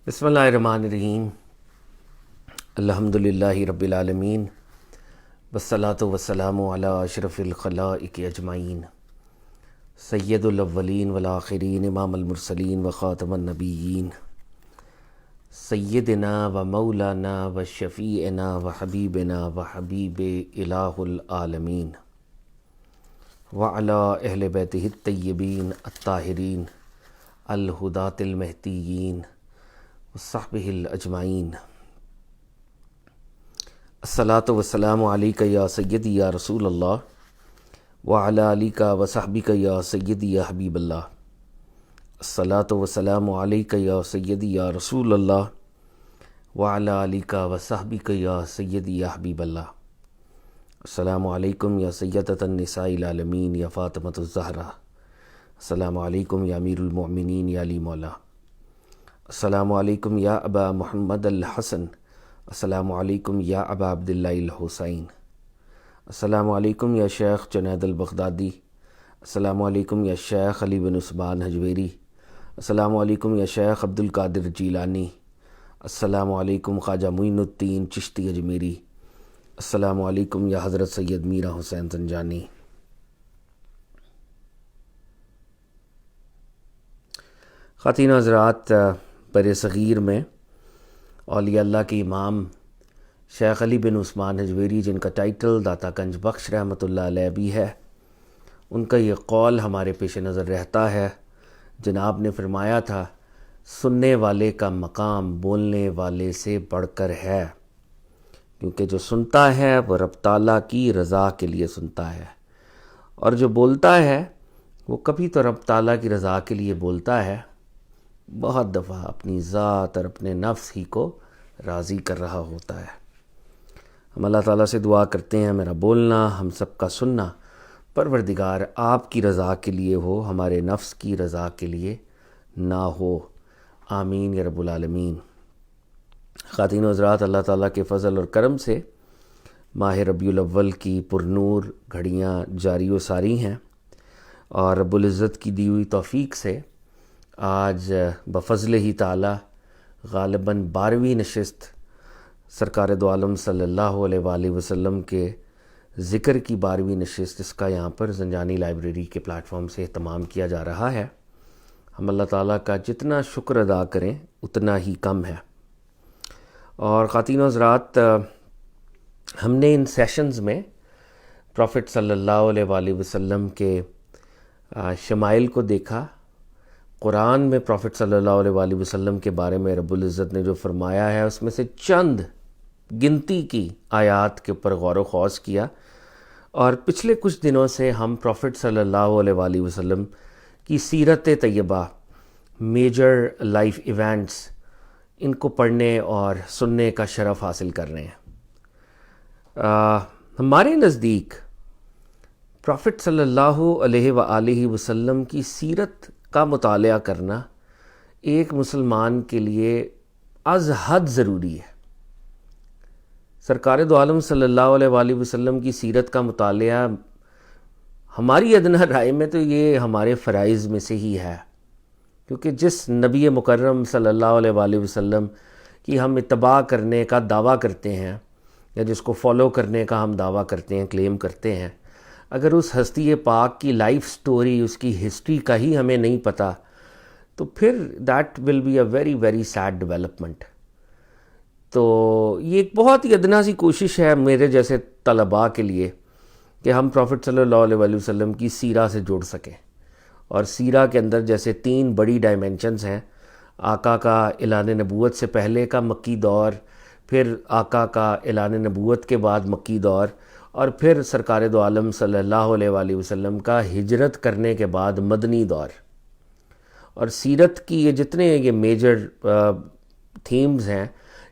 بسم اللہ الرحمن الرحیم. الحمدللہ رب العالمین والصلاۃ والسلام علی اشرف الخلائق اجمعین سید الاولین والآخرین امام المرسلین وخاتم النبیین سیدنا و مولانا و شفیعنا و حبیبنا و حبیب الہ العالمین وعلی اہل بیتہ الطیبین الطاہرین الہداۃ المہدیین وصحبہ الاجمعین. الصلاۃ والسلام علیک یا سیدی یا رسول اللہ وعلی آلک وصحبک یا سیدی یا حبیب اللہ. الصلاۃ والسلام علیک یا سیدی یا رسول اللہ وعلی آلک وصحبک یا سیدی یا حبیب اللہ. السلام علیکم یا سیدۃ النساء العالمین یا فاطمۃ الزہرا. السلام علیکم یا امیر المؤمنین یا علی مولا. السلام علیکم یا ابا محمد الحسن. السلام علیکم یا ابا عبداللہ الحسین. السلام علیکم یا شیخ جنید البغدادی. السلام علیکم یا شیخ علی بن عثمان حجویری. السلام علیکم یا شیخ عبد القادر جیلانی. السلام علیکم خواجہ معین الدین چشتی اجمیری. السلام علیکم یا حضرت سید میرا حسین زنجانی. خواتین و حضرات، بر صغیر میں اولیاء اللہ کے امام شیخ علی بن عثمان حجویری، جن کا ٹائٹل داتا گنج بخش رحمۃ اللہ علیہ بھی ہے، ان کا یہ قول ہمارے پیش نظر رہتا ہے. جناب نے فرمایا تھا، سننے والے کا مقام بولنے والے سے بڑھ کر ہے، کیونکہ جو سنتا ہے وہ رب تعالیٰ کی رضا کے لیے سنتا ہے، اور جو بولتا ہے وہ کبھی تو رب تعالیٰ کی رضا کے لیے بولتا ہے، بہت دفعہ اپنی ذات اور اپنے نفس ہی کو راضی کر رہا ہوتا ہے. ہم اللہ تعالیٰ سے دعا کرتے ہیں، میرا بولنا، ہم سب کا سننا پروردگار آپ کی رضا کے لیے ہو، ہمارے نفس کی رضا کے لیے نہ ہو. آمین یا رب العالمین. خواتین و حضرات، اللہ تعالیٰ کے فضل اور کرم سے ماہ ربیع الاول کی پرنور گھڑیاں جاری و ساری ہیں، اور رب العزت کی دی ہوئی توفیق سے آج بفضل ہی تعالی غالباً 12ویں نشست سرکار دو عالم صلی اللہ علیہ وآلہ وسلم کے ذکر کی 12ویں نشست، اس کا یہاں پر زنجانی لائبریری کے پلیٹ فارم سے اہتمام کیا جا رہا ہے. ہم اللہ تعالیٰ کا جتنا شکر ادا کریں اتنا ہی کم ہے. اور خواتین و حضرات، ہم نے ان سیشنز میں پروفٹ صلی اللہ علیہ وآلہ وسلم کے شمائل کو دیکھا. قرآن میں پروفٹ صلی اللہ علیہ وآلہ وسلم کے بارے میں رب العزت نے جو فرمایا ہے، اس میں سے چند گنتی کی آیات کے اوپر غور و خوض کیا. اور پچھلے کچھ دنوں سے ہم پروفٹ صلی اللہ علیہ وآلہ وسلم کی سیرت طیبہ، میجر لائف ایونٹس، ان کو پڑھنے اور سننے کا شرف حاصل کر رہے ہیں. ہمارے نزدیک پروفٹ صلی اللہ علیہ وآلہ وسلم کی سیرت کا مطالعہ کرنا ایک مسلمان کے لیے از حد ضروری ہے. سرکار دو عالم صلی اللہ علیہ وآلہ وسلم کی سیرت کا مطالعہ ہماری ادنیٰ رائے میں تو یہ ہمارے فرائض میں سے ہی ہے، کیونکہ جس نبی مکرم صلی اللہ علیہ وآلہ وسلم کی ہم اتباع کرنے کا دعویٰ کرتے ہیں، یا جس کو فالو کرنے کا ہم دعویٰ کرتے ہیں، کلیم کرتے ہیں، اگر اس ہستی پاک کی لائف سٹوری، اس کی ہسٹری کا ہی ہمیں نہیں پتہ، تو پھر that will be a very very sad development. تو یہ ایک بہت ہی ادنا سی کوشش ہے میرے جیسے طلباء کے لیے کہ ہم پروفٹ صلی اللہ علیہ وآلہ وسلم کی سیرہ سے جڑ سکیں. اور سیرہ کے اندر جیسے 3 بڑی ڈائمنشنز ہیں: آقا کا اعلان نبوت سے پہلے کا مکی دور، پھر آقا کا اعلان نبوت کے بعد مکی دور، اور پھر سرکار دو عالم صلی اللہ علیہ وآلہ وسلم کا ہجرت کرنے کے بعد مدنی دور. اور سیرت کی یہ جتنے یہ میجر تھیمز ہیں،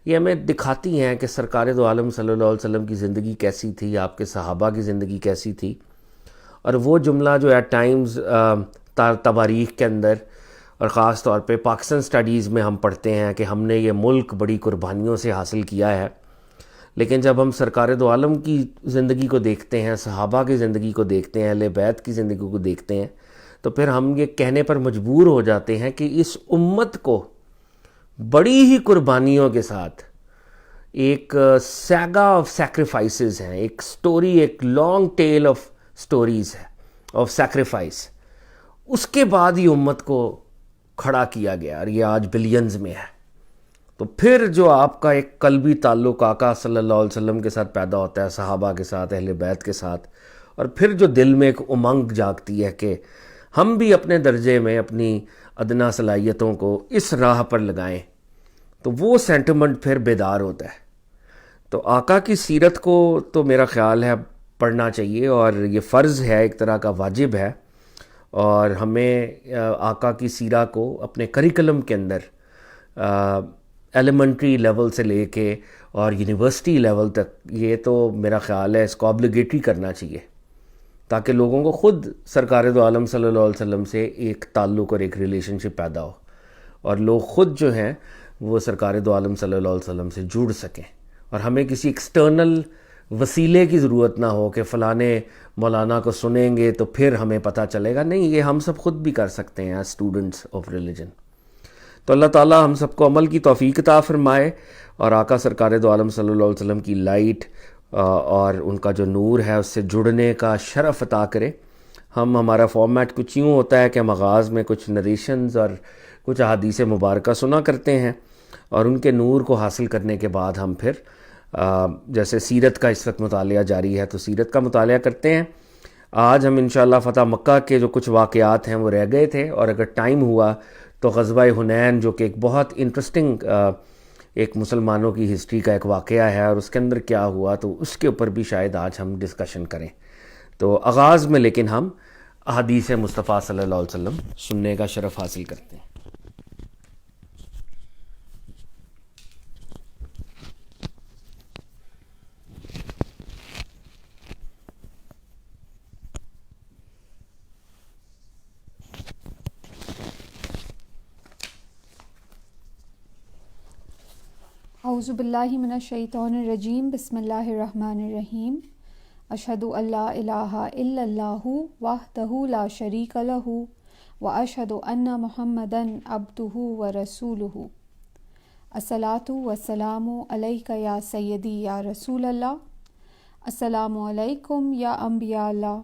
یہ ہمیں دکھاتی ہیں کہ سرکار دو عالم صلی اللہ علیہ وسلم کی زندگی کیسی تھی، آپ کے صحابہ کی زندگی کیسی تھی. اور وہ جملہ جو ایٹ ٹائمز تواریخ کے اندر، اور خاص طور پہ پاکستان سٹڈیز میں ہم پڑھتے ہیں کہ ہم نے یہ ملک بڑی قربانیوں سے حاصل کیا ہے، لیکن جب ہم سرکار دو عالم کی زندگی کو دیکھتے ہیں، صحابہ کی زندگی کو دیکھتے ہیں، اہل بیت کی زندگی کو دیکھتے ہیں، تو پھر ہم یہ کہنے پر مجبور ہو جاتے ہیں کہ اس امت کو بڑی ہی قربانیوں کے ساتھ ایک سیگا آف سیکریفائسز ہیں، ایک سٹوری، ایک لانگ ٹیل آف سٹوریز ہے آف سیکریفائس. اس کے بعد ہی امت کو کھڑا کیا گیا اور یہ آج بلینز میں ہے. تو پھر جو آپ کا ایک قلبی تعلق آقا صلی اللہ علیہ وسلم کے ساتھ پیدا ہوتا ہے، صحابہ کے ساتھ، اہل بیت کے ساتھ، اور پھر جو دل میں ایک امنگ جاگتی ہے کہ ہم بھی اپنے درجے میں اپنی ادنا صلاحیتوں کو اس راہ پر لگائیں، تو وہ سینٹیمنٹ پھر بیدار ہوتا ہے. تو آقا کی سیرت کو تو میرا خیال ہے پڑھنا چاہیے، اور یہ فرض ہے، ایک طرح کا واجب ہے. اور ہمیں آقا کی سیرہ کو اپنے کریکلم کے اندر ایلیمنٹری لیول سے لے کے اور یونیورسٹی لیول تک، یہ تو میرا خیال ہے اس کو آبلیگیٹری کرنا چاہیے، تاکہ لوگوں کو خود سرکار دو عالم صلی اللہ علیہ وسلم سے ایک تعلق اور ایک ریلیشن شپ پیدا ہو، اور لوگ خود جو ہیں وہ سرکار دو عالم صلی اللہ علیہ وسلم سے جڑ سکیں، اور ہمیں کسی ایکسٹرنل وسیلے کی ضرورت نہ ہو کہ فلانے مولانا کو سنیں گے تو پھر ہمیں پتہ چلے گا. نہیں، یہ ہم سب خود بھی کر سکتے ہیں ایز اسٹوڈنٹس آف ریلیجن. تو اللہ تعالیٰ ہم سب کو عمل کی توفیق عطا فرمائے، اور آقا سرکار دو عالم صلی اللہ علیہ وسلم کی لائٹ اور ان کا جو نور ہے اس سے جڑنے کا شرف عطا کرے. ہمارا فارمیٹ کچھ یوں ہوتا ہے کہ ہم آغاز میں کچھ نریشنز اور کچھ احادیث مبارکہ سنا کرتے ہیں، اور ان کے نور کو حاصل کرنے کے بعد ہم پھر جیسے سیرت کا اس وقت مطالعہ جاری ہے تو سیرت کا مطالعہ کرتے ہیں. آج ہم انشاءاللہ فتح مکہ کے جو کچھ واقعات ہیں وہ رہ گئے تھے، اور اگر ٹائم ہوا تو غزوہ حنین، جو کہ ایک بہت انٹرسٹنگ ایک مسلمانوں کی ہسٹری کا ایک واقعہ ہے، اور اس کے اندر کیا ہوا، تو اس کے اوپر بھی شاید آج ہم ڈسکشن کریں. تو آغاز میں لیکن ہم احادیث مصطفیٰ صلی اللہ علیہ وسلم سننے کا شرف حاصل کرتے ہیں. اعوذ باللہ من الشیطان الرجیم، بسم اللہ الرحمن الرحیم. اشہد ان لا الہ الا اللہ وحدہ لا شریک لہ واشہد ان محمدا عبدہ ورسولہ. الصلاۃ والسلام علیک یا سیدی یا رسول اللہ. السلام علیکم یا انبیاء اللہ.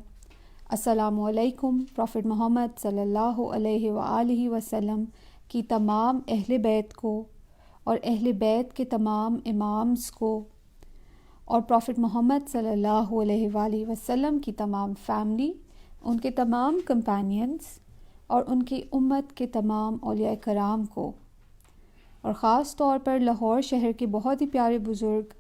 السلام علیکم پروفٹ محمد صلی اللہ علیہ وآلہ وسلم کی تمام اہل بیت کو، اور اہل بیت کے تمام امامز کو، اور پروفٹ محمد صلی اللہ علیہ وآلہ وسلم کی تمام فیملی، ان کے تمام کمپینینز، اور ان کی امت کے تمام اولیاء کرام کو، اور خاص طور پر لاہور شہر کے بہت ہی پیارے بزرگ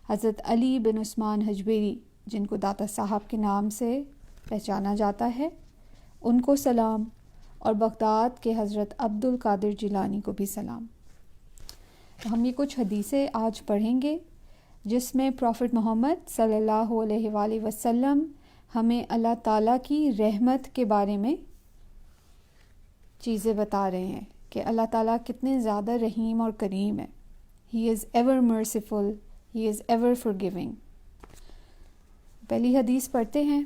حضرت علی بن عثمان حجویری، جن کو داتا صاحب کے نام سے پہچانا جاتا ہے، ان کو سلام، اور بغداد کے حضرت عبد القادر جیلانی کو بھی سلام. تو ہم یہ کچھ حدیثیں آج پڑھیں گے جس میں پروفٹ محمد صلی اللہ علیہ وآلہ وسلم ہمیں اللہ تعالیٰ کی رحمت کے بارے میں چیزیں بتا رہے ہیں کہ اللہ تعالیٰ کتنے زیادہ رحیم اور کریم ہے. He is ever merciful, he is ever forgiving. پہلی حدیث پڑھتے ہیں.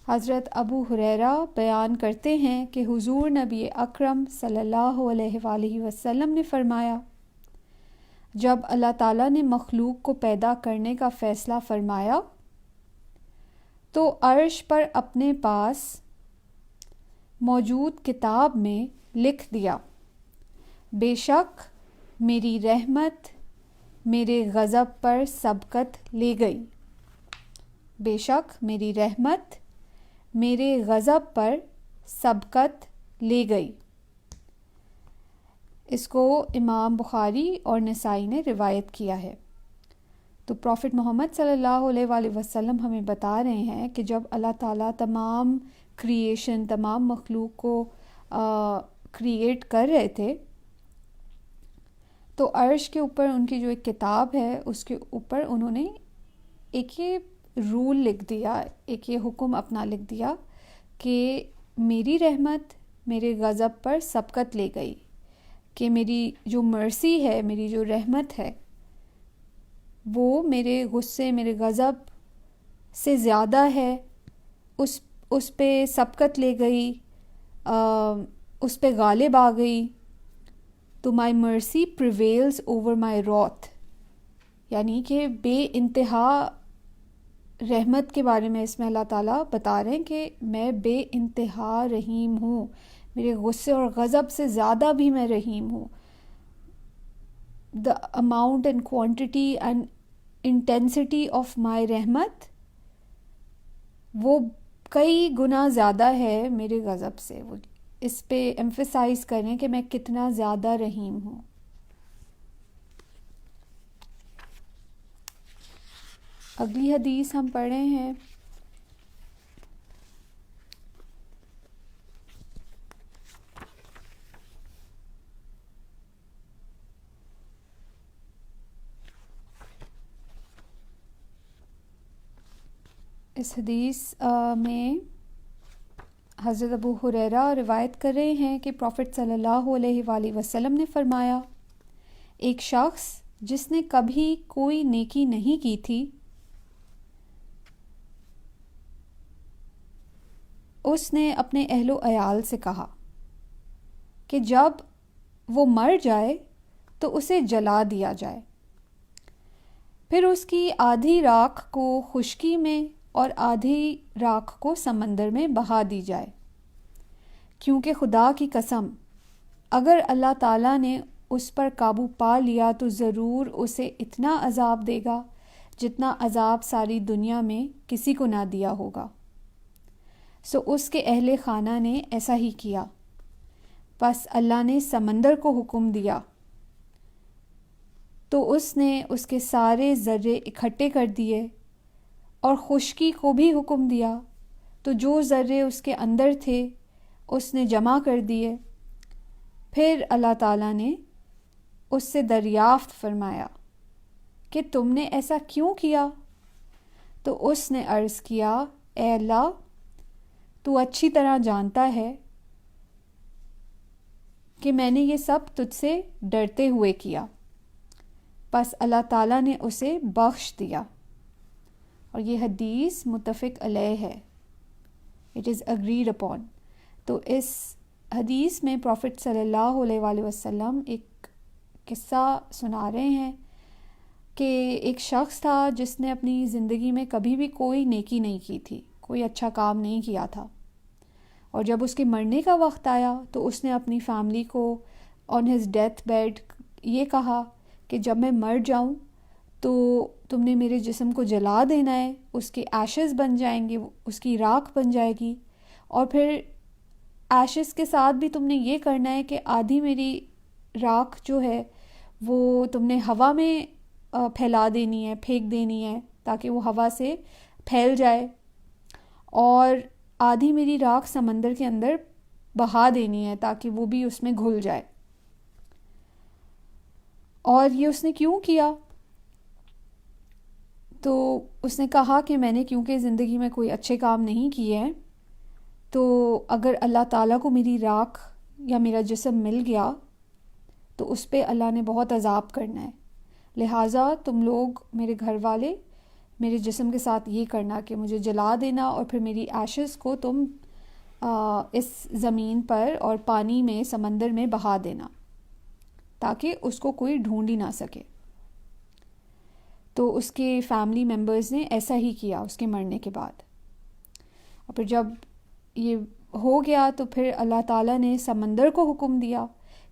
حضرت ابو ہریرہ بیان کرتے ہیں کہ حضور نبی اکرم صلی اللہ علیہ وآلہ وسلم نے فرمایا، جب اللہ تعالیٰ نے مخلوق کو پیدا کرنے کا فیصلہ فرمایا تو عرش پر اپنے پاس موجود کتاب میں لکھ دیا، بے شک میری رحمت میرے غضب پر سبقت لے گئی. بے شک میری رحمت میرے غضب پر سبقت لے گئی. اس کو امام بخاری اور نسائی نے روایت کیا ہے. تو پروفٹ محمد صلی اللہ علیہ وآلہ وسلم ہمیں بتا رہے ہیں کہ جب اللہ تعالیٰ تمام کریشن، تمام مخلوق کو کریٹ کر رہے تھے تو عرش کے اوپر ان کی جو ایک کتاب ہے اس کے اوپر انہوں نے ایک یہ رول لکھ دیا، ایک یہ حکم اپنا لکھ دیا کہ میری رحمت میرے غضب پر سبقت لے گئی، کہ میری جو مرسی ہے، میری جو رحمت ہے وہ میرے غصے، میرے غضب سے زیادہ ہے، اس پہ سبقت لے گئی. اس پہ غالب آ گئی تو مائی مرسی پریویلز اوور مائی wrath، یعنی کہ بے انتہا رحمت کے بارے میں اس میں اللہ تعالیٰ بتا رہے ہیں کہ میں بے انتہا رحیم ہوں، میرے غصے اور غضب سے زیادہ بھی میں رحیم ہوں. the amount and quantity and intensity of my رحمت وہ کئی گنا زیادہ ہے میرے غضب سے. وہ اس پہ ایمفیسائز کریں کہ میں کتنا زیادہ رحیم ہوں. اگلی حدیث ہم پڑھے ہیں اس حدیث میں حضرت ابو ہریرہ روایت کر رہے ہیں کہ پروفٹ صلی اللہ علیہ وآلہ وسلم نے فرمایا، ایک شخص جس نے کبھی کوئی نیکی نہیں کی تھی اس نے اپنے اہل و عیال سے کہا کہ جب وہ مر جائے تو اسے جلا دیا جائے، پھر اس کی آدھی راکھ کو خشکی میں اور آدھی راکھ کو سمندر میں بہا دی جائے، کیونکہ خدا کی قسم اگر اللہ تعالیٰ نے اس پر قابو پا لیا تو ضرور اسے اتنا عذاب دے گا جتنا عذاب ساری دنیا میں کسی کو نہ دیا ہوگا. سو اس کے اہل خانہ نے ایسا ہی کیا. بس اللہ نے سمندر کو حکم دیا تو اس نے اس کے سارے ذرے اکٹھے کر دیے، اور خشکی کو بھی حکم دیا تو جو ذرے اس کے اندر تھے اس نے جمع کر دیے. پھر اللہ تعالیٰ نے اس سے دریافت فرمایا کہ تم نے ایسا کیوں کیا؟ تو اس نے عرض کیا، اے اللہ، تو اچھی طرح جانتا ہے کہ میں نے یہ سب تجھ سے ڈرتے ہوئے کیا. بس اللہ تعالیٰ نے اسے بخش دیا. اور یہ حدیث متفق علیہ ہے، اٹ از اگریڈ اپون. تو اس حدیث میں پروفٹ صلی اللہ علیہ وآلہ وسلم ایک قصہ سنا رہے ہیں کہ ایک شخص تھا جس نے اپنی زندگی میں کبھی بھی کوئی نیکی نہیں کی تھی، کوئی اچھا کام نہیں کیا تھا، اور جب اس کے مرنے کا وقت آیا تو اس نے اپنی فیملی کو آن ہز ڈیتھ بیڈ یہ کہا کہ جب میں مر جاؤں تو تم نے میرے جسم کو جلا دینا ہے، اس کے ایشز بن جائیں گے، اس کی راکھ بن جائے گی، اور پھر ایشز کے ساتھ بھی تم نے یہ کرنا ہے کہ آدھی میری راکھ جو ہے وہ تم نے ہوا میں پھیلا دینی ہے، پھینک دینی ہے تاکہ وہ ہوا سے پھیل جائے، اور آدھی میری راکھ سمندر کے اندر بہا دینی ہے تاکہ وہ بھی اس میں گھل جائے. اور یہ اس نے کیوں کیا؟ تو اس نے کہا کہ میں نے کیونکہ زندگی میں کوئی اچھے کام نہیں کیے ہیں، تو اگر اللہ تعالیٰ کو میری راکھ یا میرا جسم مل گیا تو اس پہ اللہ نے بہت عذاب کرنا ہے، لہٰذا تم لوگ میرے گھر والے میرے جسم کے ساتھ یہ کرنا کہ مجھے جلا دینا، اور پھر میری ایشز کو تم اس زمین پر اور پانی میں سمندر میں بہا دینا تاکہ اس کو کوئی ڈھونڈ ہی نہ سکے. تو اس کے فیملی ممبرز نے ایسا ہی کیا اس کے مرنے کے بعد. اور پھر جب یہ ہو گیا تو پھر اللہ تعالیٰ نے سمندر کو حکم دیا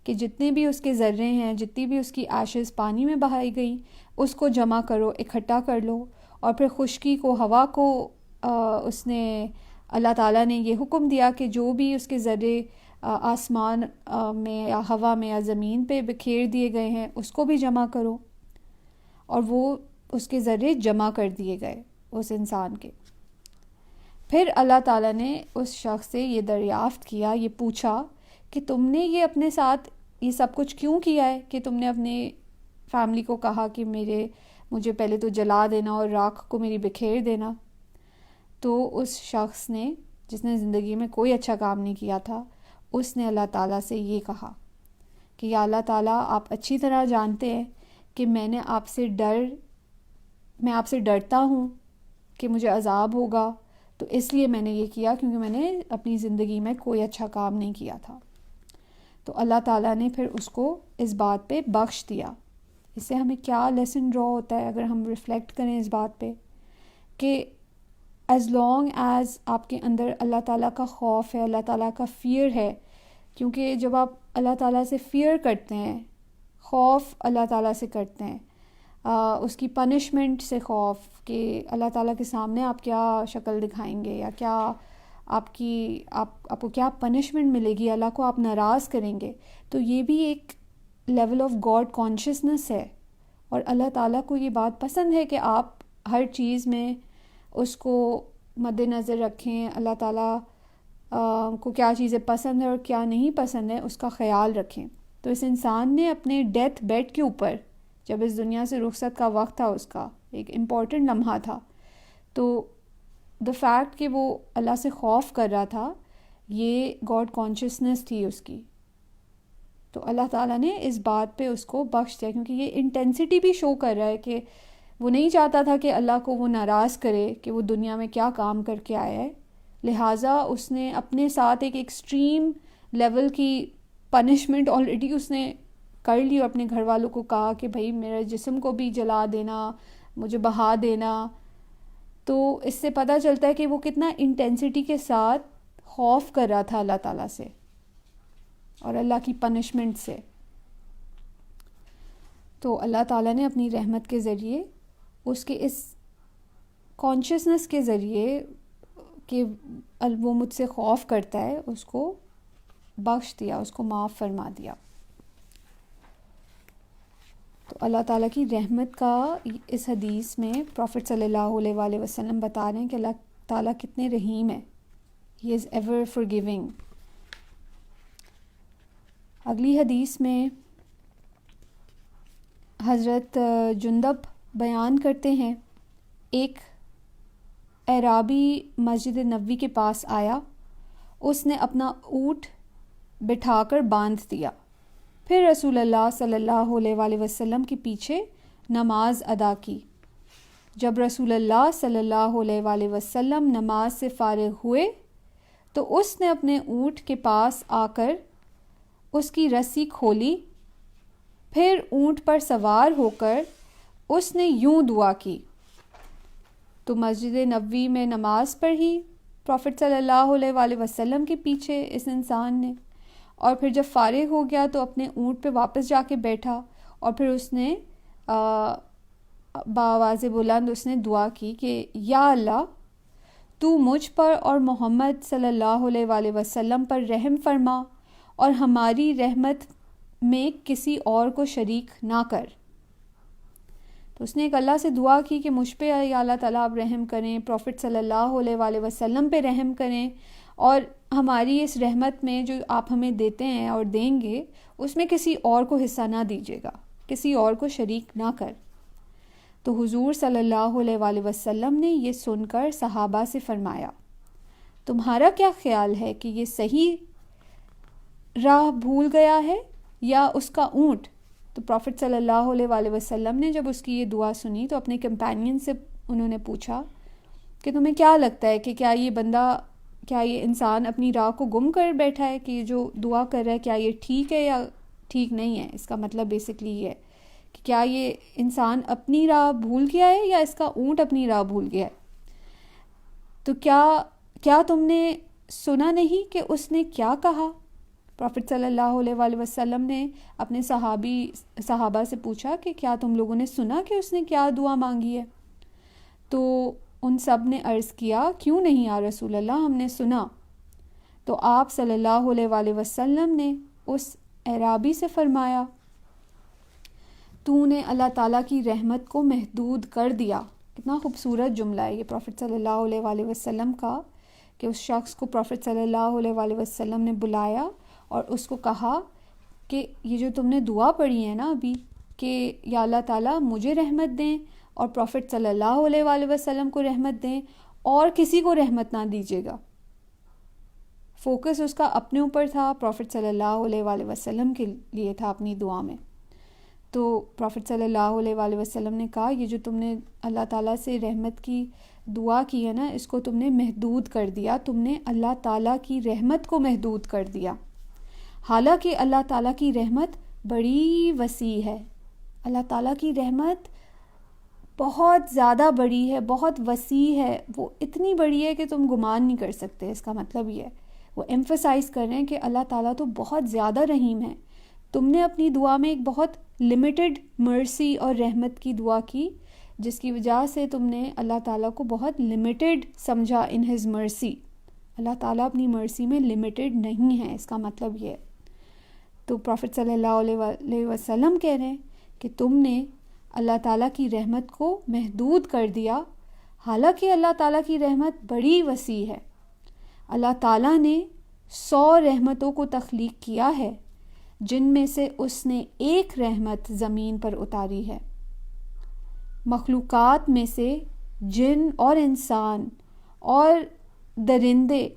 کہ جتنے بھی اس کے ذرے ہیں، جتنی بھی اس کی ایشز پانی میں بہائی گئی، اس کو جمع کرو، اکٹھا کر لو. اور پھر خشکی کو، ہوا کو اس نے اللہ تعالیٰ نے یہ حکم دیا کہ جو بھی اس کے ذرے آسمان میں یا ہوا میں یا زمین پہ بکھیر دیے گئے ہیں اس کو بھی جمع کرو. اور وہ اس کے ذرے جمع کر دیے گئے اس انسان کے. پھر اللہ تعالیٰ نے اس شخص سے یہ دریافت کیا، یہ پوچھا کہ تم نے یہ اپنے ساتھ یہ سب کچھ کیوں کیا ہے کہ تم نے اپنے فیملی کو کہا کہ مجھے پہلے تو جلا دینا اور راکھ کو میری بکھیر دینا. تو اس شخص نے، جس نے زندگی میں کوئی اچھا کام نہیں کیا تھا، اس نے اللہ تعالیٰ سے یہ کہا کہ یا اللہ تعالیٰ، آپ اچھی طرح جانتے ہیں کہ میں آپ سے ڈرتا ہوں کہ مجھے عذاب ہوگا، تو اس لیے میں نے یہ کیا کیونکہ میں نے اپنی زندگی میں کوئی اچھا کام نہیں کیا تھا. تو اللہ تعالیٰ نے پھر اس کو اس بات پہ بخش دیا. اس سے ہمیں کیا لیسن ڈرا ہوتا ہے اگر ہم ریفلیکٹ کریں اس بات پہ کہ ایز لانگ ایز آپ کے اندر اللہ تعالیٰ کا خوف ہے, اللہ تعالیٰ کا فیئر ہے, کیونکہ جب آپ اللہ تعالیٰ سے فیئر کرتے ہیں, خوف اللہ تعالیٰ سے کرتے ہیں, اس کی پنشمنٹ سے خوف کہ اللہ تعالیٰ کے سامنے آپ کیا شکل دکھائیں گے یا کیا آپ کو کیا پنشمنٹ ملے گی, اللہ کو آپ ناراض کریں گے, تو یہ بھی ایک لیول آف گاڈ کانشیسنس ہے. اور اللہ تعالیٰ کو یہ بات پسند ہے کہ آپ ہر چیز میں اس کو مد نظر رکھیں, اللہ تعالیٰ کو کیا چیزیں پسند ہیں اور کیا نہیں پسند ہے اس کا خیال رکھیں. تو اس انسان نے اپنے ڈیتھ بیڈ کے اوپر, جب اس دنیا سے رخصت کا وقت تھا, اس کا ایک امپورٹنٹ لمحہ تھا, تو دا فیکٹ کہ وہ اللہ سے خوف کر رہا تھا, یہ گاڈ کانشیسنس تھی اس کی. تو اللہ تعالیٰ نے اس بات پہ اس کو بخش دیا, کیونکہ یہ انٹینسٹی بھی شو کر رہا ہے کہ وہ نہیں چاہتا تھا کہ اللہ کو وہ ناراض کرے کہ وہ دنیا میں کیا کام کر کے آیا ہے. لہٰذا اس نے اپنے ساتھ ایک ایکسٹریم لیول کی پنشمنٹ آلریڈی اس نے کر لی, اور اپنے گھر والوں کو کہا کہ بھائی میرے جسم کو بھی جلا دینا, مجھے بہا دینا. تو اس سے پتہ چلتا ہے کہ وہ کتنا انٹینسٹی کے ساتھ خوف کر رہا تھا اللہ تعالیٰ سے اور اللہ کی پنشمنٹ سے. تو اللہ تعالیٰ نے اپنی رحمت کے ذریعے, اس کے اس کانشیسنس کے ذریعے کہ وہ مجھ سے خوف کرتا ہے, اس کو بخش دیا, اس کو معاف فرما دیا. تو اللہ تعالیٰ کی رحمت کا اس حدیث میں پروفٹ صلی اللہ علیہ وآلہ وسلم بتا رہے ہیں کہ اللہ تعالیٰ کتنے رحیم ہے. He is ever forgiving. اگلی حدیث میں حضرت جندب بیان کرتے ہیں, ایک اعرابی مسجد نبوی کے پاس آیا, اس نے اپنا اونٹ بٹھا کر باندھ دیا, پھر رسول اللہ صلی اللہ علیہ وآلہ وسلم کے پیچھے نماز ادا کی. جب رسول اللہ صلی اللہ علیہ وآلہ وسلم نماز سے فارغ ہوئے تو اس نے اپنے اونٹ کے پاس آ کر اس کی رسی کھولی, پھر اونٹ پر سوار ہو کر اس نے یوں دعا کی. تو مسجد نبوی میں نماز پڑھی پروفٹ صلی اللہ علیہ وآلہ وسلم کے پیچھے اس انسان نے, اور پھر جب فارغ ہو گیا تو اپنے اونٹ پہ واپس جا کے بیٹھا, اور پھر اس نے بآواز بلند اس نے دعا کی کہ یا اللہ تو مجھ پر اور محمد صلی اللہ علیہ وآلہ وسلم پر رحم فرما, اور ہماری رحمت میں کسی اور کو شریک نہ کر. تو اس نے ایک اللہ سے دعا کی کہ مجھ پہ یا اللہ تعالیٰ آپ رحم کریں, پروفٹ صلی اللہ علیہ وآلہ وسلم پہ رحم کریں, اور ہماری اس رحمت میں جو آپ ہمیں دیتے ہیں اور دیں گے اس میں کسی اور کو حصہ نہ دیجیے گا, کسی اور کو شریک نہ کر. تو حضور صلی اللہ علیہ وآلہ وسلم نے یہ سن کر صحابہ سے فرمایا, تمہارا کیا خیال ہے کہ یہ صحیح راہ بھول گیا ہے یا اس کا اونٹ؟ تو پروفٹ صلی اللہ علیہ وآلہ وسلم نے جب اس کی یہ دعا سنی تو اپنے کمپینین سے انہوں نے پوچھا کہ تمہیں کیا لگتا ہے کہ کیا یہ انسان اپنی راہ کو گم کر بیٹھا ہے, کہ یہ جو دعا کر رہا ہے کیا یہ ٹھیک ہے یا ٹھیک نہیں ہے؟ اس کا مطلب بیسکلی یہ ہے کہ کیا یہ انسان اپنی راہ بھول گیا ہے یا اس کا اونٹ اپنی راہ بھول گیا ہے. تو کیا تم نے سنا نہیں کہ اس نے کیا کہا؟ پروفٹ صلی اللہ علیہ وآلہ وسلم نے اپنے صحابہ سے پوچھا کہ کیا تم لوگوں نے سنا کہ اس نے کیا دعا مانگی ہے؟ تو ان سب نے عرض کیا کیوں نہیں یا رسول اللہ, ہم نے سنا. تو آپ صلی اللہ علیہ وآلہ وسلم نے اس اعرابی سے فرمایا, تو نے اللہ تعالیٰ کی رحمت کو محدود کر دیا. کتنا خوبصورت جملہ ہے یہ پروفٹ صلی اللہ علیہ وآلہ وسلم کا, کہ اس شخص کو پروفٹ صلی اللہ علیہ وآلہ وسلم نے بلایا اور اس کو کہا کہ یہ جو تم نے دعا پڑھی ہے نا ابھی کہ یا اللہ تعالیٰ مجھے رحمت دیں اور پروفٹ صلی اللہ علیہ وآلہ وسلم کو رحمت دیں, اور کسی کو رحمت نہ دیجیے گا. فوکس اس کا اپنے اوپر تھا, پروفٹ صلی اللہ علیہ وآلہ وسلم کے لیے تھا اپنی دعا میں. تو پروفٹ صلی اللہ علیہ وآلہ وسلم نے کہا یہ جو تم نے اللہ تعالیٰ سے رحمت کی دعا کی ہے نا, اس کو تم نے محدود کر دیا, تم نے اللہ تعالیٰ کی رحمت کو محدود کر دیا. حالانکہ اللہ تعالیٰ کی رحمت بڑی وسیع ہے. اللہ تعالیٰ کی رحمت بہت زیادہ بڑی ہے, بہت وسیع ہے. وہ اتنی بڑی ہے کہ تم گمان نہیں کر سکتے. اس کا مطلب یہ ہے, وہ ایمفسائز کر رہے ہیں کہ اللہ تعالیٰ تو بہت زیادہ رحیم ہے. تم نے اپنی دعا میں ایک بہت لمیٹڈ مرسی اور رحمت کی دعا کی, جس کی وجہ سے تم نے اللہ تعالیٰ کو بہت لمیٹڈ سمجھا ان ہز مرسی. اللہ تعالیٰ اپنی مرسی میں لمیٹڈ نہیں ہے, اس کا مطلب یہ ہے. تو پروفٹ صلی اللہ علیہ وسلم کہہ رہے ہیں کہ تم نے اللہ تعالیٰ کی رحمت کو محدود کر دیا, حالانکہ اللہ تعالیٰ کی رحمت بڑی وسیع ہے. اللہ تعالیٰ نے 100 رحمتوں کو تخلیق کیا ہے, جن میں سے اس نے ایک رحمت زمین پر اتاری ہے. مخلوقات میں سے جن اور انسان اور درندے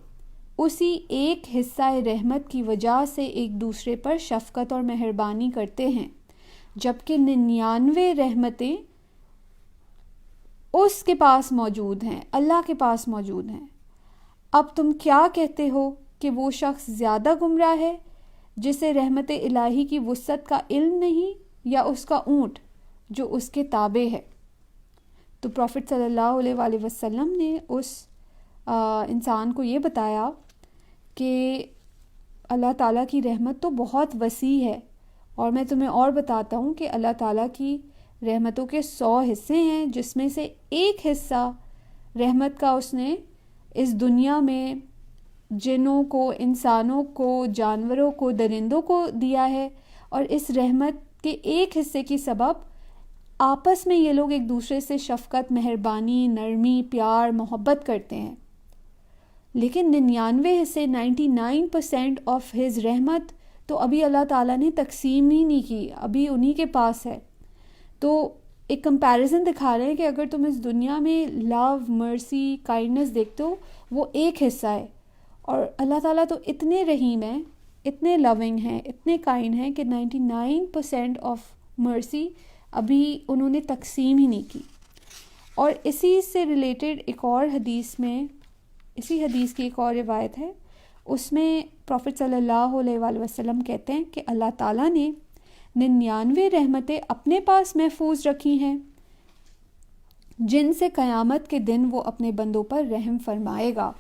اسی ایک حصہ رحمت کی وجہ سے ایک دوسرے پر شفقت اور مہربانی کرتے ہیں, جبکہ 99 رحمتیں اس کے پاس موجود ہیں, اللہ کے پاس موجود ہیں. اب تم کیا کہتے ہو کہ وہ شخص زیادہ گمراہ ہے جسے رحمت الہی کی وسعت کا علم نہیں, یا اس کا اونٹ جو اس کے تابع ہے؟ تو پروفٹ صلی اللہ علیہ وآلہ وسلم نے اس انسان کو یہ بتایا کہ اللہ تعالیٰ کی رحمت تو بہت وسیع ہے, اور میں تمہیں اور بتاتا ہوں کہ اللہ تعالیٰ کی رحمتوں کے 100 حصے ہیں, جس میں سے ایک حصہ رحمت کا اس نے اس دنیا میں جنوں کو, انسانوں کو, جانوروں کو, درندوں کو دیا ہے. اور اس رحمت کے ایک حصے کی سبب آپس میں یہ لوگ ایک دوسرے سے شفقت, مہربانی, نرمی, پیار, محبت کرتے ہیں. لیکن 99 حصے 99% آف ہز رحمت تو ابھی اللہ تعالیٰ نے تقسیم ہی نہیں کی, ابھی انہی کے پاس ہے. تو ایک کمپیریزن دکھا رہے ہیں کہ اگر تم اس دنیا میں لو, مرسی, کائنڈنس دیکھتے ہو, وہ ایک حصہ ہے, اور اللہ تعالیٰ تو اتنے رحیم ہیں, اتنے لونگ ہیں, اتنے کائنڈ ہیں کہ 99% آف مرسی ابھی انہوں نے تقسیم ہی نہیں کی. اور اسی سے ریلیٹڈ ایک اور حدیث میں, اسی حدیث کی ایک اور روایت ہے, اس میں پروفٹ صلی اللہ علیہ وآلہ وسلم کہتے ہیں کہ اللہ تعالیٰ نے 99 رحمتیں اپنے پاس محفوظ رکھی ہیں, جن سے قیامت کے دن وہ اپنے بندوں پر رحم فرمائے گا.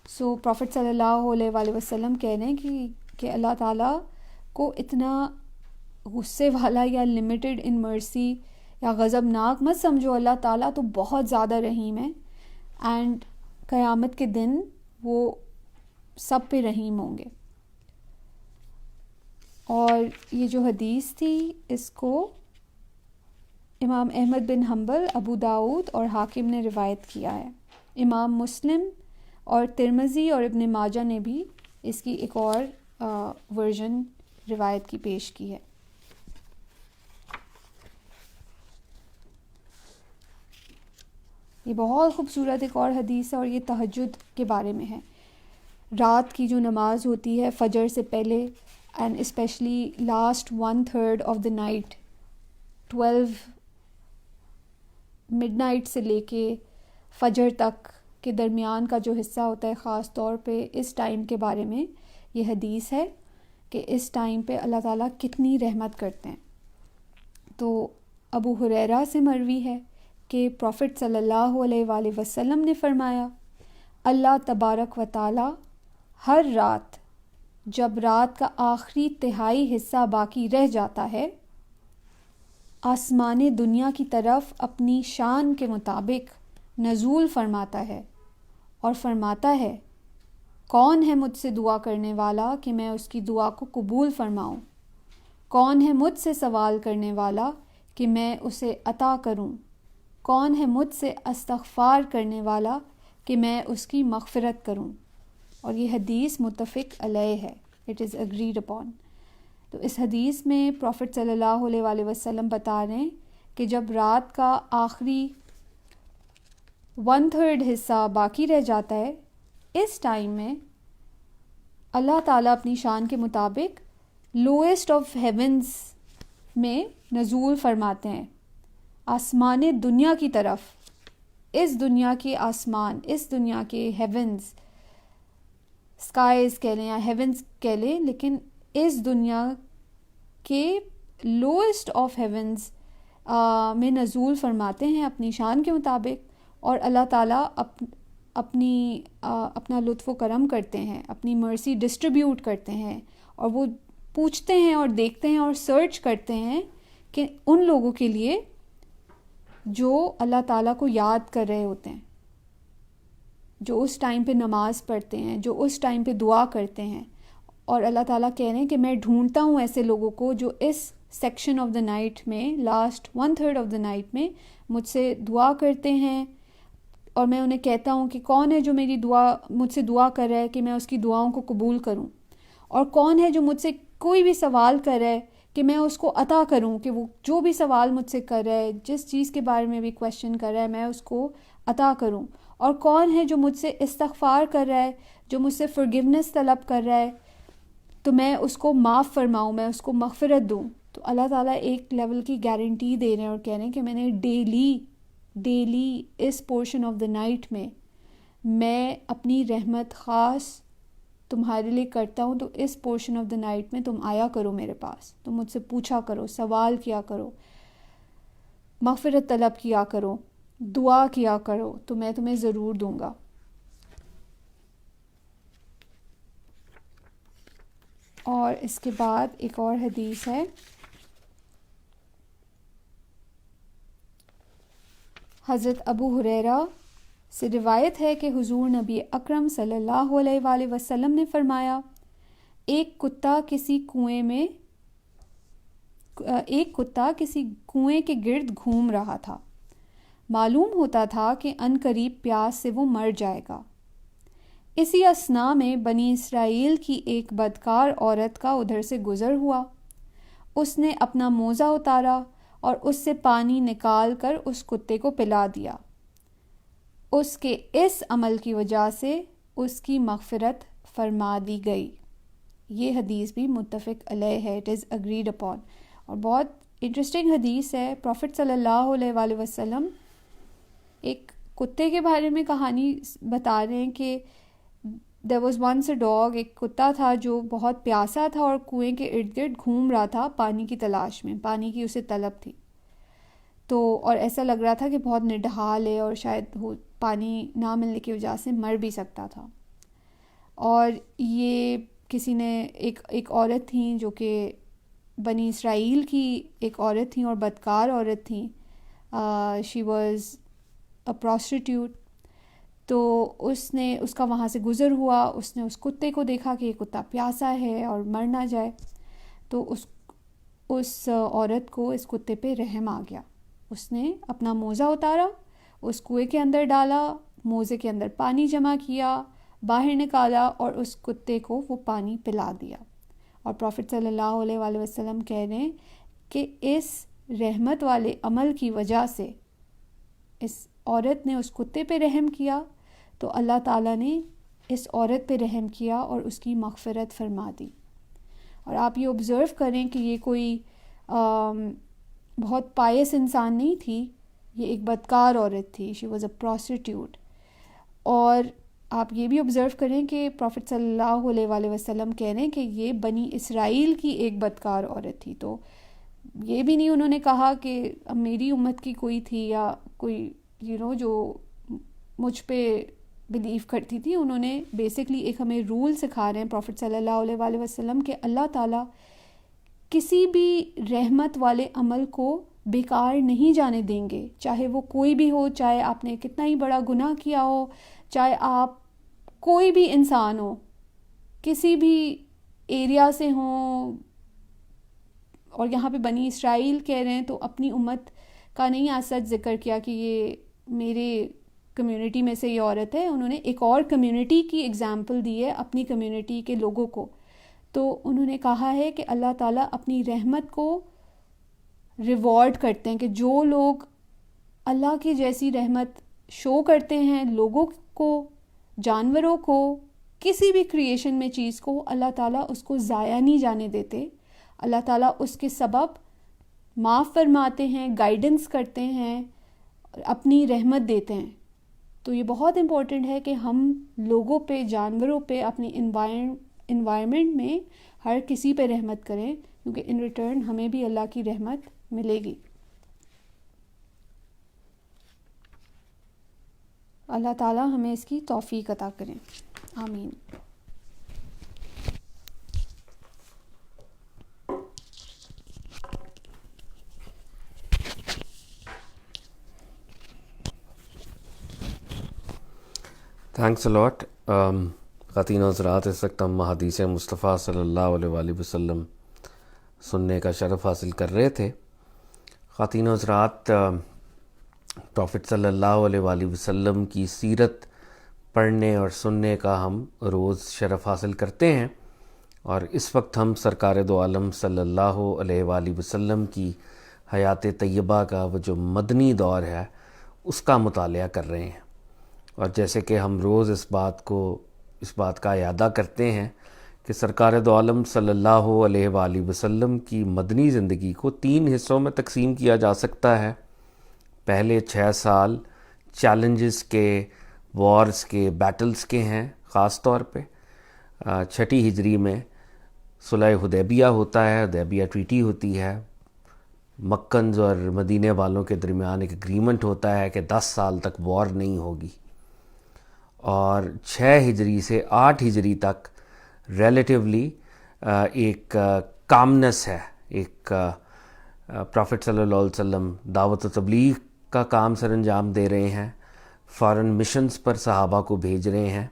سو پروفٹ صلی اللہ علیہ وآلہ وسلم کہہ رہے ہیں کہ اللہ تعالیٰ کو اتنا غصے والا یا لمیٹڈ ان مرسی یا غضبناک مت سمجھو. اللہ تعالیٰ تو بہت زیادہ رحیم ہے, اینڈ قیامت کے دن وہ سب پہ رحیم ہوں گے. اور یہ جو حدیث تھی, اس کو امام احمد بن حنبل, ابو داؤد اور حاکم نے روایت کیا ہے. امام مسلم اور ترمذی اور ابن ماجہ نے بھی اس کی ایک اور ورژن روایت کی پیش کی ہے. یہ بہت خوبصورت ایک اور حدیث ہے, اور یہ تہجد کے بارے میں ہے. رات کی جو نماز ہوتی ہے فجر سے پہلے, and especially last 1/3 of the night, 12 midnight سے لے کے فجر تک کے درمیان کا جو حصہ ہوتا ہے, خاص طور پہ اس ٹائم کے بارے میں یہ حدیث ہے کہ اس ٹائم پہ اللہ تعالیٰ کتنی رحمت کرتے ہیں. تو ابو ہریرہ سے مروی ہے کہ پروفٹ صلی اللہ علیہ وآلہ وسلم نے فرمایا, اللہ تبارک و تعالی ہر رات جب رات کا آخری تہائی حصہ باقی رہ جاتا ہے, آسمان دنیا کی طرف اپنی شان کے مطابق نزول فرماتا ہے اور فرماتا ہے, کون ہے مجھ سے دعا کرنے والا کہ میں اس کی دعا کو قبول فرماؤں؟ کون ہے مجھ سے سوال کرنے والا کہ میں اسے عطا کروں؟ کون ہے مجھ سے استغفار کرنے والا کہ میں اس کی مغفرت کروں؟ اور یہ حدیث متفق علیہ ہے, اٹ از اگریڈ اپون. تو اس حدیث میں پروفٹ صلی اللہ علیہ وآلہ وسلم بتا رہے ہیں کہ جب رات کا آخری 1/3 حصہ باقی رہ جاتا ہے, اس ٹائم میں اللہ تعالیٰ اپنی شان کے مطابق لوئسٹ آف ہیونز میں نزول فرماتے ہیں, آسمان دنیا کی طرف. اس دنیا کے آسمان, اس دنیا کے ہیونز, اسکائز کہہ لیں یا ہیونس کہہ لیں، لیکن اس دنیا کے لوئسٹ آف ہیونس میں نزول فرماتے ہیں اپنی شان کے مطابق، اور اللہ تعالیٰ اپنا لطف و کرم کرتے ہیں، اپنی مرسی ڈسٹریبیوٹ کرتے ہیں، اور وہ پوچھتے ہیں اور دیکھتے ہیں اور سرچ کرتے ہیں کہ ان لوگوں کے لیے جو اللہ تعالیٰ کو یاد کر رہے ہوتے ہیں، جو اس ٹائم پہ نماز پڑھتے ہیں، جو اس ٹائم پہ دعا کرتے ہیں. اور اللہ تعالیٰ کہہ رہے ہیں کہ میں ڈھونڈتا ہوں ایسے لوگوں کو جو اس سیکشن آف دا نائٹ میں، لاسٹ 1/3 آف دا نائٹ میں مجھ سے دعا کرتے ہیں، اور میں انہیں کہتا ہوں کہ کون ہے جو مجھ سے دعا کر رہا ہے کہ میں اس کی دعاؤں کو قبول کروں، اور کون ہے جو مجھ سے کوئی بھی سوال کر رہا ہے کہ میں اس کو عطا کروں، کہ وہ جو بھی سوال مجھ سے کر رہا ہے، جس چیز کے بارے میں بھی کویشچن کر رہا ہے، میں اس کو عطا کروں. اور کون ہے جو مجھ سے استغفار کر رہا ہے، جو مجھ سے فرگیونیس طلب کر رہا ہے، تو میں اس کو معاف فرماؤں، میں اس کو مغفرت دوں. تو اللہ تعالیٰ ایک لیول کی گارنٹی دے رہے ہیں اور کہہ رہے ہیں کہ میں نے ڈیلی اس پورشن آف دا نائٹ میں اپنی رحمت خاص تمہارے لیے کرتا ہوں، تو اس پورشن آف دا نائٹ میں تم آیا کرو میرے پاس، تم مجھ سے پوچھا کرو، سوال کیا کرو، مغفرت طلب کیا کرو، دعا کیا کرو، تو میں تمہیں ضرور دوں گا. اور اس کے بعد ایک اور حدیث ہے، حضرت ابو ہریرہ سے روایت ہے کہ حضور نبی اکرم صلی اللہ علیہ وآلہ وسلم نے فرمایا، ایک کتا کسی کنویں کے گرد گھوم رہا تھا، معلوم ہوتا تھا کہ ان قریب پیاس سے وہ مر جائے گا. اسی اثناء میں بنی اسرائیل کی ایک بدکار عورت کا ادھر سے گزر ہوا. اس نے اپنا موزہ اتارا اور اس سے پانی نکال کر اس کتے کو پلا دیا. اس کے اس عمل کی وجہ سے اس کی مغفرت فرما دی گئی. یہ حدیث بھی متفق علیہ ہے، اٹ از اگریڈ اپون، اور بہت انٹرسٹنگ حدیث ہے. پروفٹ صلی اللہ علیہ وآلہ وسلم ایک کتے کے بارے میں کہانی بتا رہے ہیں کہ there was once a dog، ایک کتا تھا جو بہت پیاسا تھا اور کنویں کے ارد گرد گھوم رہا تھا پانی کی تلاش میں، پانی کی اسے طلب تھی. تو اور ایسا لگ رہا تھا کہ بہت نڈھال ہے اور شاید وہ پانی نہ ملنے کی وجہ سے مر بھی سکتا تھا. اور یہ کسی نے ایک عورت تھیں جو کہ بنی اسرائیل کی ایک عورت تھیں اور بدکار عورت تھیں، شی واز اے پروسٹیٹیوٹ. تو اس کا وہاں سے گزر ہوا، اس نے اس کتے کو دیکھا کہ یہ کتا پیاسا ہے اور مر نہ جائے، تو اس عورت کو اس کتے پہ رحم آ گیا. اس نے اپنا موزہ اتارا، اس کنویں کے اندر ڈالا، موزے کے اندر پانی جمع کیا، باہر نکالا اور اس کتے کو وہ پانی پلا دیا. اور پروفٹ صلی اللہ علیہ وآلہ وسلم کہہ رہے ہیں کہ اس رحمت والے عمل کی وجہ سے اس عورت نے اس کتے پہ رحم کیا، تو اللہ تعالیٰ نے اس عورت پہ رحم کیا اور اس کی مغفرت فرما دی. اور آپ یہ آبزرو کریں کہ یہ کوئی بہت پائس انسان نہیں تھی، یہ ایک بدکار عورت تھی، شی واز اے پروسٹیٹیوٹ. اور آپ یہ بھی آبزرو کریں کہ پروفٹ صلی اللہ علیہ وآلہ وسلم کہہ رہے ہیں کہ یہ بنی اسرائیل کی ایک بدکار عورت تھی. تو یہ بھی نہیں انہوں نے کہا کہ میری امت کی کوئی تھی یا کوئی جو مجھ پہ بلیو کرتی تھی. انہوں نے بیسکلی ایک ہمیں رول سکھا رہے ہیں پروفٹ صلی اللہ علیہ وآلہ وسلم کہ اللہ تعالیٰ کسی بھی رحمت والے عمل کو بیکار نہیں جانے دیں گے، چاہے وہ کوئی بھی ہو، چاہے آپ نے کتنا ہی بڑا گناہ کیا ہو، چاہے آپ کوئی بھی انسان ہو، کسی بھی ایریا سے ہوں. اور یہاں پہ بنی اسرائیل کہہ رہے ہیں تو اپنی امت کا نہیں آج سچ ذکر کیا کہ یہ میرے کمیونٹی میں سے یہ عورت ہے، انہوں نے ایک اور کمیونٹی کی اگزامپل دی ہے اپنی کمیونٹی کے لوگوں کو. تو انہوں نے کہا ہے کہ اللہ تعالیٰ اپنی رحمت کو ریوارڈ کرتے ہیں، کہ جو لوگ اللہ کی جیسی رحمت شو کرتے ہیں لوگوں کو، جانوروں کو، کسی بھی کریشن میں چیز کو، اللہ تعالیٰ اس کو ضائع نہیں جانے دیتے. اللہ تعالیٰ اس کے سبب معاف فرماتے ہیں، گائیڈنس کرتے ہیں، اپنی رحمت دیتے ہیں. تو یہ بہت امپورٹنٹ ہے کہ ہم لوگوں پہ، جانوروں پہ، اپنی انوائرمنٹ میں ہر کسی پہ رحمت کریں، کیونکہ ان ریٹرن ہمیں بھی اللہ کی رحمت ملے گی. اللہ تعالیٰ ہمیں اس کی توفیق عطا کریں. آمین. Thanks allot. خواتین و حضرات، اس وقت ہم حدیث مصطفیٰ صلی اللہ علیہ وآلہ وسلم سننے کا شرف حاصل کر رہے تھے. خواتین و حضرات، پروفٹ صلی اللہ علیہ وآلہ وسلم کی سیرت پڑھنے اور سننے کا ہم روز شرف حاصل کرتے ہیں، اور اس وقت ہم سرکار دو عالم صلی اللہ علیہ وآلہ وسلم کی حیات طیبہ کا وہ جو مدنی دور ہے اس کا مطالعہ کر رہے ہیں. اور جیسے کہ ہم روز اس بات کا اعادہ کرتے ہیں کہ سرکار دو عالم صلی اللہ علیہ وآلہ وسلم کی مدنی زندگی کو 3 حصوں میں تقسیم کیا جا سکتا ہے. پہلے 6 سال چیلنجز کے، وارز کے، بیٹلز کے ہیں. خاص طور پہ 6 ہجری میں صلح حدیبیہ ہوتا ہے، حدیبیہ ٹریٹی ہوتی ہے. مکنز اور مدینے والوں کے درمیان ایک اگریمنٹ ہوتا ہے کہ 10 سال تک وار نہیں ہوگی. اور 6 ہجری سے 8 ہجری تک ریلیٹیولی ایک کامنس ہے. ایک پروفٹ صلی اللہ علیہ وسلم دعوت و تبلیغ کا کام سر انجام دے رہے ہیں، فارن مشنز پر صحابہ کو بھیج رہے ہیں،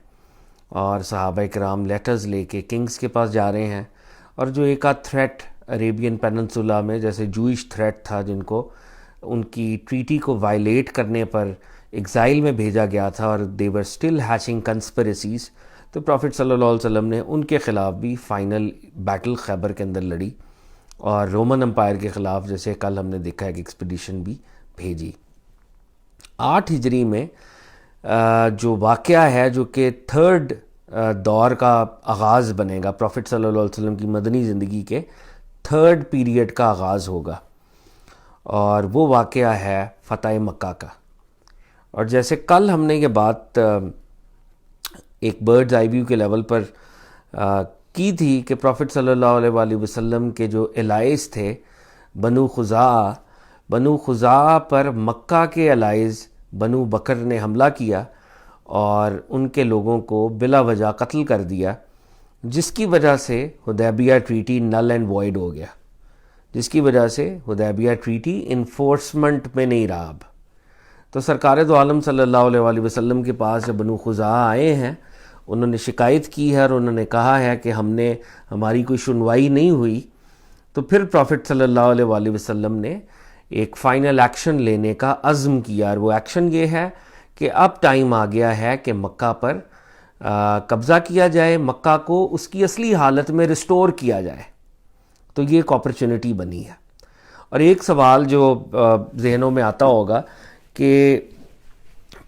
اور صحابہ کرام لیٹرز لے کے کنگز کے پاس جا رہے ہیں. اور جو ایک آدھ تھریٹ عریبین پیننسولا میں جیسے جوئش تھریٹ تھا، جن کو ان کی ٹریٹی کو وائلیٹ کرنے پر ایگزائل میں بھیجا گیا تھا، اور دے ور اسٹل ہیچنگ کنسپریسیز، تو پروفٹ صلی اللہ علیہ وسلم نے ان کے خلاف بھی فائنل بیٹل خیبر کے اندر لڑی، اور رومن امپائر کے خلاف جیسے کل ہم نے دیکھا ایک ایکسپیڈیشن بھی بھیجی. 8 ہجری میں جو واقعہ ہے جو کہ 3rd دور کا آغاز بنے گا، پروفٹ صلی اللہ علیہ وسلم کی مدنی زندگی کے 3rd پیریڈ کا آغاز ہوگا، اور وہ واقعہ ہے فتح مکہ کا. اور جیسے کل ہم نے یہ بات ایک برڈز آئی ویو کے لیول پر کی تھی کہ پروفٹ صلی اللہ علیہ وآلہ وسلم کے جو الائز تھے بنو خزاعہ پر مکہ کے الائز بنو بکر نے حملہ کیا اور ان کے لوگوں کو بلا وجہ قتل کر دیا، جس کی وجہ سے حدیبیہ ٹریٹی نل اینڈ وائڈ ہو گیا، جس کی وجہ سے حدیبیہ ٹریٹی انفورسمنٹ میں نہیں رہا. اب تو سرکار دو عالم صلی اللہ علیہ وآلہ وسلم کے پاس جب بنو خزاعہ آئے ہیں، انہوں نے شکایت کی ہے اور انہوں نے کہا ہے کہ ہماری کوئی سنوائی نہیں ہوئی. تو پھر پروفٹ صلی اللہ علیہ وآلہ وسلم نے ایک فائنل ایکشن لینے کا عزم کیا، اور وہ ایکشن یہ ہے کہ اب ٹائم آ گیا ہے کہ مکہ پر قبضہ کیا جائے، مکہ کو اس کی اصلی حالت میں ریسٹور کیا جائے. تو یہ ایک اپرچونٹی بنی ہے. اور ایک سوال جو ذہنوں میں آتا ہوگا کہ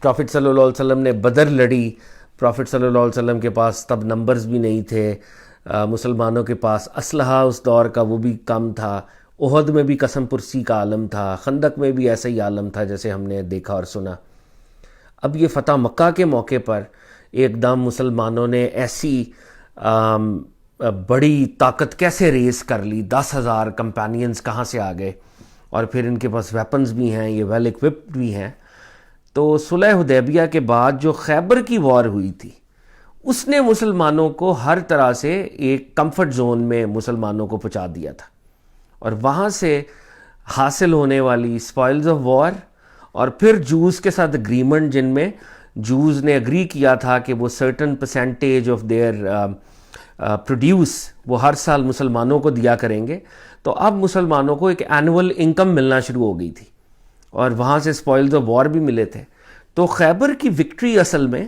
پروفٹ صلی اللہ علیہ وسلم نے بدر لڑی، پروفٹ صلی اللہ علیہ وسلم کے پاس تب نمبرز بھی نہیں تھے، مسلمانوں کے پاس اسلحہ اس دور کا وہ بھی کم تھا، احد میں بھی قسم پرسی کا عالم تھا، خندق میں بھی ایسا ہی عالم تھا جیسے ہم نے دیکھا اور سنا. اب یہ فتح مکہ کے موقع پر ایک دم مسلمانوں نے ایسی بڑی طاقت کیسے ریز کر لی، 10,000 کمپینینز کہاں سے آ گئے، اور پھر ان کے پاس ویپنز بھی ہیں، یہ ویل ایکوپڈ بھی ہیں. تو صلح حدیبیہ کے بعد جو خیبر کی وار ہوئی تھی، اس نے مسلمانوں کو ہر طرح سے ایک کمفرٹ زون میں مسلمانوں کو پہنچا دیا تھا، اور وہاں سے حاصل ہونے والی اسپائلز آف وار، اور پھر جوز کے ساتھ اگریمنٹ جن میں جوز نے اگری کیا تھا کہ وہ certain percentage of their produce وہ ہر سال مسلمانوں کو دیا کریں گے. تو اب مسلمانوں کو ایک اینول انکم ملنا شروع ہو گئی تھی، اور وہاں سے اسپوائلز آف وار بھی ملے تھے. تو خیبر کی وکٹری اصل میں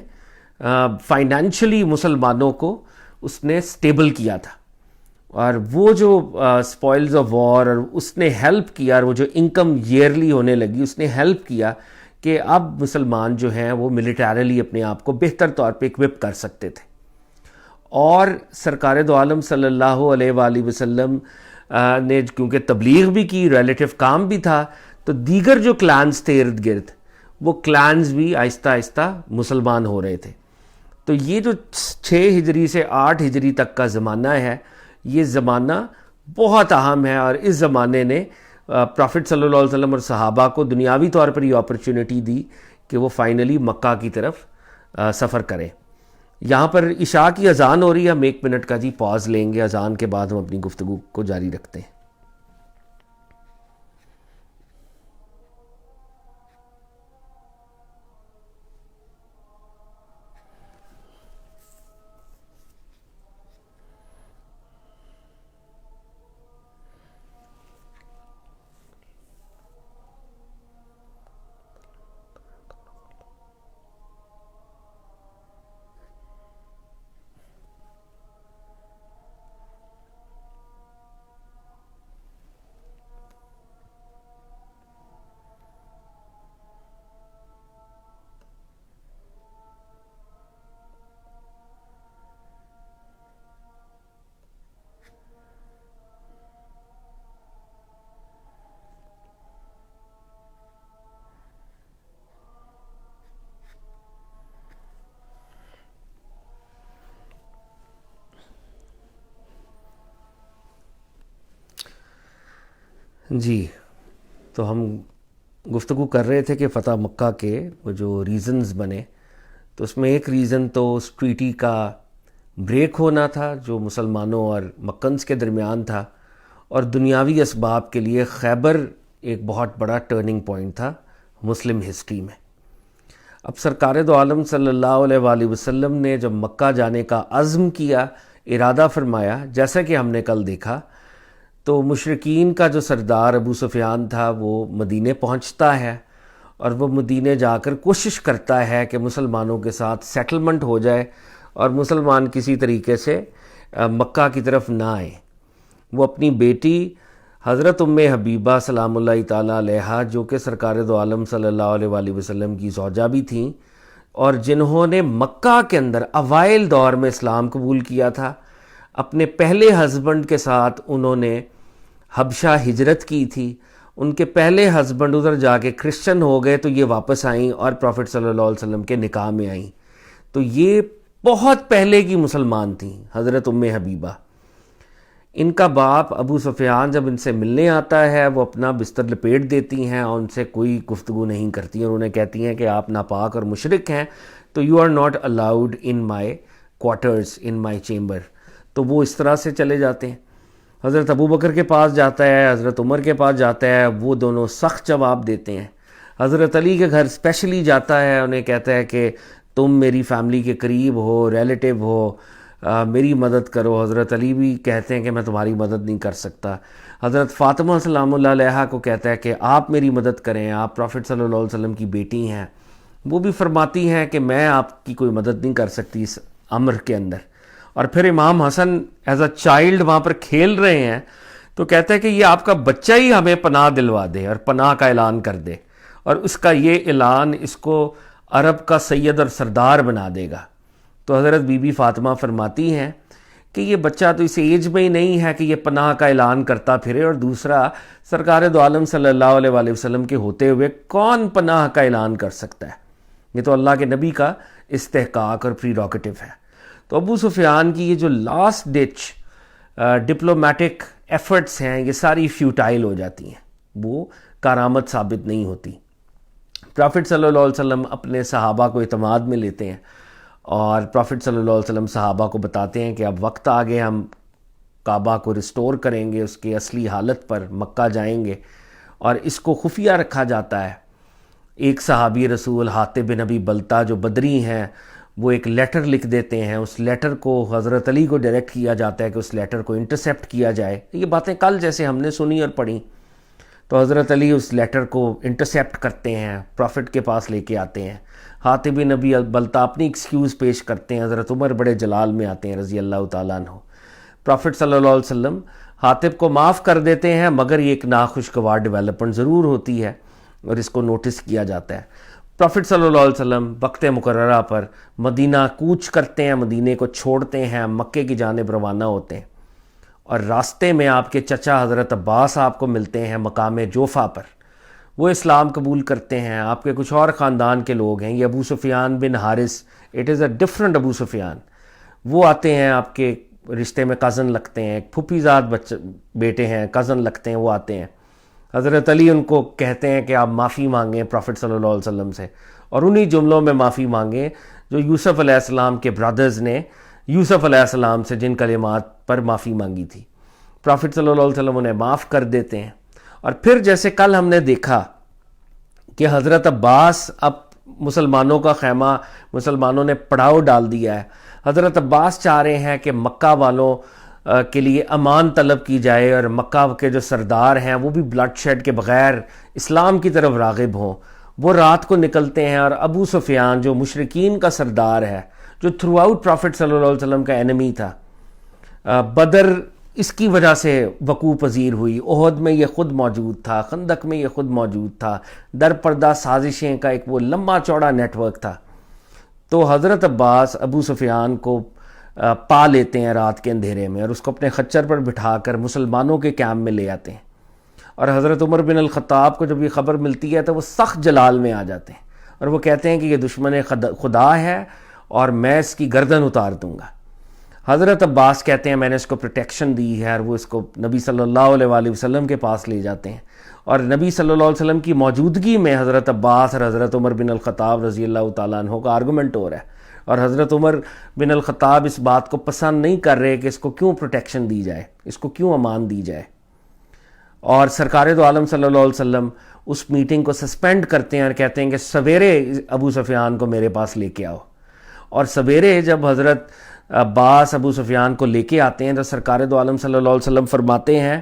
فائنینشلی مسلمانوں کو اس نے سٹیبل کیا تھا، اور وہ جو اسپوائلز آف وار، اور اس نے ہیلپ کیا، اور وہ جو انکم ایئرلی ہونے لگی اس نے ہیلپ کیا کہ اب مسلمان جو ہیں وہ ملیٹریلی اپنے آپ کو بہتر طور پہ اکوپ کر سکتے تھے. اور سرکار دو عالم صلی اللہ علیہ وآلہ وسلم نے کیونکہ تبلیغ بھی کی، ریلیٹیو کام بھی تھا، تو دیگر جو کلانز تھے ارد گرد وہ کلانز بھی آہستہ آہستہ مسلمان ہو رہے تھے. تو یہ جو 6 ہجری سے 8 ہجری تک کا زمانہ ہے، یہ زمانہ بہت اہم ہے، اور اس زمانے نے پرافٹ صلی اللہ علیہ وسلم اور صحابہ کو دنیاوی طور پر یہ اپرچونٹی دی کہ وہ فائنلی مکہ کی طرف سفر کریں. یہاں پر عشاء کی اذان ہو رہی ہے، ہم 1 منٹ کا پاز لیں گے، اذان کے بعد ہم اپنی گفتگو کو جاری رکھتے ہیں. جی، تو ہم گفتگو کر رہے تھے کہ فتح مکہ کے وہ جو ریزنز بنے، تو اس میں ایک ریزن تو اس ٹریٹی کا بریک ہونا تھا جو مسلمانوں اور مکنز کے درمیان تھا، اور دنیاوی اسباب کے لیے خیبر ایک بہت بڑا ٹرننگ پوائنٹ تھا مسلم ہسٹری میں. اب سرکار دو عالم صلی اللہ علیہ وآلہ وسلم نے جب مکہ جانے کا عزم کیا، ارادہ فرمایا، جیسا کہ ہم نے کل دیکھا، تو مشرکین کا جو سردار ابو سفیان تھا وہ مدینے پہنچتا ہے، اور وہ مدینے جا کر کوشش کرتا ہے کہ مسلمانوں کے ساتھ سیٹلمنٹ ہو جائے اور مسلمان کسی طریقے سے مکہ کی طرف نہ آئیں. وہ اپنی بیٹی حضرت حبیبہ سلام اللہ تعالیٰ علیہا، جو کہ سرکار دو عالم صلی اللہ علیہ وآلہ وسلم کی زوجہ بھی تھیں، اور جنہوں نے مکہ کے اندر اوائل دور میں اسلام قبول کیا تھا، اپنے پہلے ہسبینڈ کے ساتھ انہوں نے حبشہ ہجرت کی تھی. ان کے پہلے ہسبینڈ ادھر جا کے کرسچن ہو گئے، تو یہ واپس آئیں اور پروفٹ صلی اللہ علیہ وسلم کے نکاح میں آئیں. تو یہ بہت پہلے کی مسلمان تھیں حضرت حبیبہ. ان کا باپ ابو سفیان جب ان سے ملنے آتا ہے، وہ اپنا بستر لپیٹ دیتی ہیں اور ان سے کوئی گفتگو نہیں کرتی ہیں، اور انہیں کہتی ہیں کہ آپ ناپاک اور مشرک ہیں، تو you are not allowed in my quarters, in my chamber. تو وہ اس طرح سے چلے جاتے ہیں. حضرت ابو بکر کے پاس جاتا ہے، حضرت عمر کے پاس جاتا ہے، وہ دونوں سخت جواب دیتے ہیں. حضرت علی کے گھر اسپیشلی جاتا ہے، انہیں کہتا ہے کہ تم میری فیملی کے قریب ہو، ریلیٹیو ہو، میری مدد کرو. حضرت علی بھی کہتے ہیں کہ میں تمہاری مدد نہیں کر سکتا. حضرت فاطمہ سلام اللہ علیہا کو کہتا ہے کہ آپ میری مدد کریں، آپ پروفٹ صلی اللہ علیہ وسلم کی بیٹی ہیں. وہ بھی فرماتی ہیں کہ میں آپ کی کوئی مدد نہیں کر سکتی اس امر کے اندر. اور پھر امام حسن ایز اے چائلڈ وہاں پر کھیل رہے ہیں، تو کہتا ہے کہ یہ آپ کا بچہ ہی ہمیں پناہ دلوا دے اور پناہ کا اعلان کر دے، اور اس کا یہ اعلان اس کو عرب کا سید اور سردار بنا دے گا. تو حضرت بی بی فاطمہ فرماتی ہیں کہ یہ بچہ تو اس ایج میں ہی نہیں ہے کہ یہ پناہ کا اعلان کرتا پھرے، اور دوسرا سرکار دو عالم صلی اللہ علیہ وآلہ وسلم کے ہوتے ہوئے کون پناہ کا اعلان کر سکتا ہے؟ یہ تو اللہ کے نبی کا استحقاق اور پریروگیٹو ہے. تو ابو سفیان کی یہ جو لاسٹ ڈچ ڈپلومیٹک ایفرٹس ہیں، یہ ساری فیوٹائل ہو جاتی ہیں، وہ کارآمد ثابت نہیں ہوتی. پرافٹ صلی اللہ علیہ وسلم اپنے صحابہ کو اعتماد میں لیتے ہیں، اور پرافٹ صلی اللہ علیہ وسلم صحابہ کو بتاتے ہیں کہ اب وقت آ گیا، ہم کعبہ کو ریسٹور کریں گے، اس کی اصلی حالت پر مکہ جائیں گے، اور اس کو خفیہ رکھا جاتا ہے. ایک صحابی رسول حاتب بن ابی بلتہ جو بدری ہیں، وہ ایک لیٹر لکھ دیتے ہیں. اس لیٹر کو حضرت علی کو ڈائریکٹ کیا جاتا ہے کہ اس لیٹر کو انٹرسیپٹ کیا جائے. یہ باتیں کل جیسے ہم نے سنی اور پڑھی. تو حضرت علی اس لیٹر کو انٹرسیپٹ کرتے ہیں، پروفٹ کے پاس لے کے آتے ہیں. حاتب بن ابی بلتہ اپنی ایکسکیوز پیش کرتے ہیں، حضرت عمر بڑے جلال میں آتے ہیں رضی اللہ تعالیٰ عنہ. پروفٹ صلی اللہ علیہ وسلم حاتب کو معاف کر دیتے ہیں، مگر یہ ایک ناخوشگوار ڈیولپمنٹ ضرور ہوتی ہے اور اس کو نوٹس کیا جاتا ہے. پروفٹ صلی اللہ علیہ وسلم وقت مقررہ پر مدینہ کوچ کرتے ہیں، مدینے کو چھوڑتے ہیں، مکے کی جانب روانہ ہوتے ہیں، اور راستے میں آپ کے چچا حضرت عباس آپ کو ملتے ہیں مقام جوفا پر. وہ اسلام قبول کرتے ہیں. آپ کے کچھ اور خاندان کے لوگ ہیں, یہ Abu Sufyan bin Harith, it is a different Abu Sufyan, وہ آتے ہیں آپ کے رشتے میں کزن لگتے ہیں, ایک پھوپھی زاد بیٹے ہیں, کزن لگتے ہیں, وہ آتے ہیں. حضرت علی ان کو کہتے ہیں کہ آپ معافی مانگیں پروفٹ صلی اللہ علیہ وسلم سے, اور انہی جملوں میں معافی مانگیں جو یوسف علیہ السلام کے برادرز نے یوسف علیہ السلام سے جن کلمات پر معافی مانگی تھی. پروفٹ صلی اللہ علیہ وسلم انہیں معاف کر دیتے ہیں. اور پھر جیسے کل ہم نے دیکھا کہ حضرت عباس, اب مسلمانوں کا خیمہ, مسلمانوں نے پڑاؤ ڈال دیا ہے. حضرت عباس چاہ رہے ہیں کہ مکہ والوں کے لیے امان طلب کی جائے, اور مکہ کے جو سردار ہیں وہ بھی بلڈ شیڈ کے بغیر اسلام کی طرف راغب ہوں. وہ رات کو نکلتے ہیں, اور ابو سفیان جو مشرکین کا سردار ہے, جو تھرو آؤٹ پروفٹ صلی اللہ علیہ وسلم کا اینمی تھا, بدر اس کی وجہ سے وقوع پذیر ہوئی, احد میں یہ خود موجود تھا, خندق میں یہ خود موجود تھا, در پردہ سازشیں کا ایک وہ لمبا چوڑا نیٹ ورک تھا. تو حضرت عباس ابو سفیان کو پا لیتے ہیں رات کے اندھیرے میں, اور اس کو اپنے خچر پر بٹھا کر مسلمانوں کے کیمپ میں لے آتے ہیں. اور حضرت عمر بن الخطاب کو جب یہ خبر ملتی ہے تو وہ سخت جلال میں آ جاتے ہیں, اور وہ کہتے ہیں کہ یہ دشمن خدا ہے اور میں اس کی گردن اتار دوں گا. حضرت عباس کہتے ہیں میں نے اس کو پروٹیکشن دی ہے, اور وہ اس کو نبی صلی اللہ علیہ وآلہ وسلم کے پاس لے جاتے ہیں. اور نبی صلی اللہ علیہ وسلم کی موجودگی میں حضرت عباس اور حضرت عمر بن الخطاب رضی اللہ تعالیٰ عنہ کا آرگومنٹ ہو رہا ہے, اور حضرت عمر بن الخطاب اس بات کو پسند نہیں کر رہے کہ اس کو کیوں پروٹیکشن دی جائے, اس کو کیوں امان دی جائے. اور سرکار دو عالم صلی اللہ علیہ وسلم اس میٹنگ کو سسپینڈ کرتے ہیں اور کہتے ہیں کہ سویرے ابو سفیان کو میرے پاس لے کے آؤ. اور سویرے جب حضرت عباس ابو سفیان کو لے کے آتے ہیں تو سرکار دو عالم صلی اللہ علیہ وسلم فرماتے ہیں,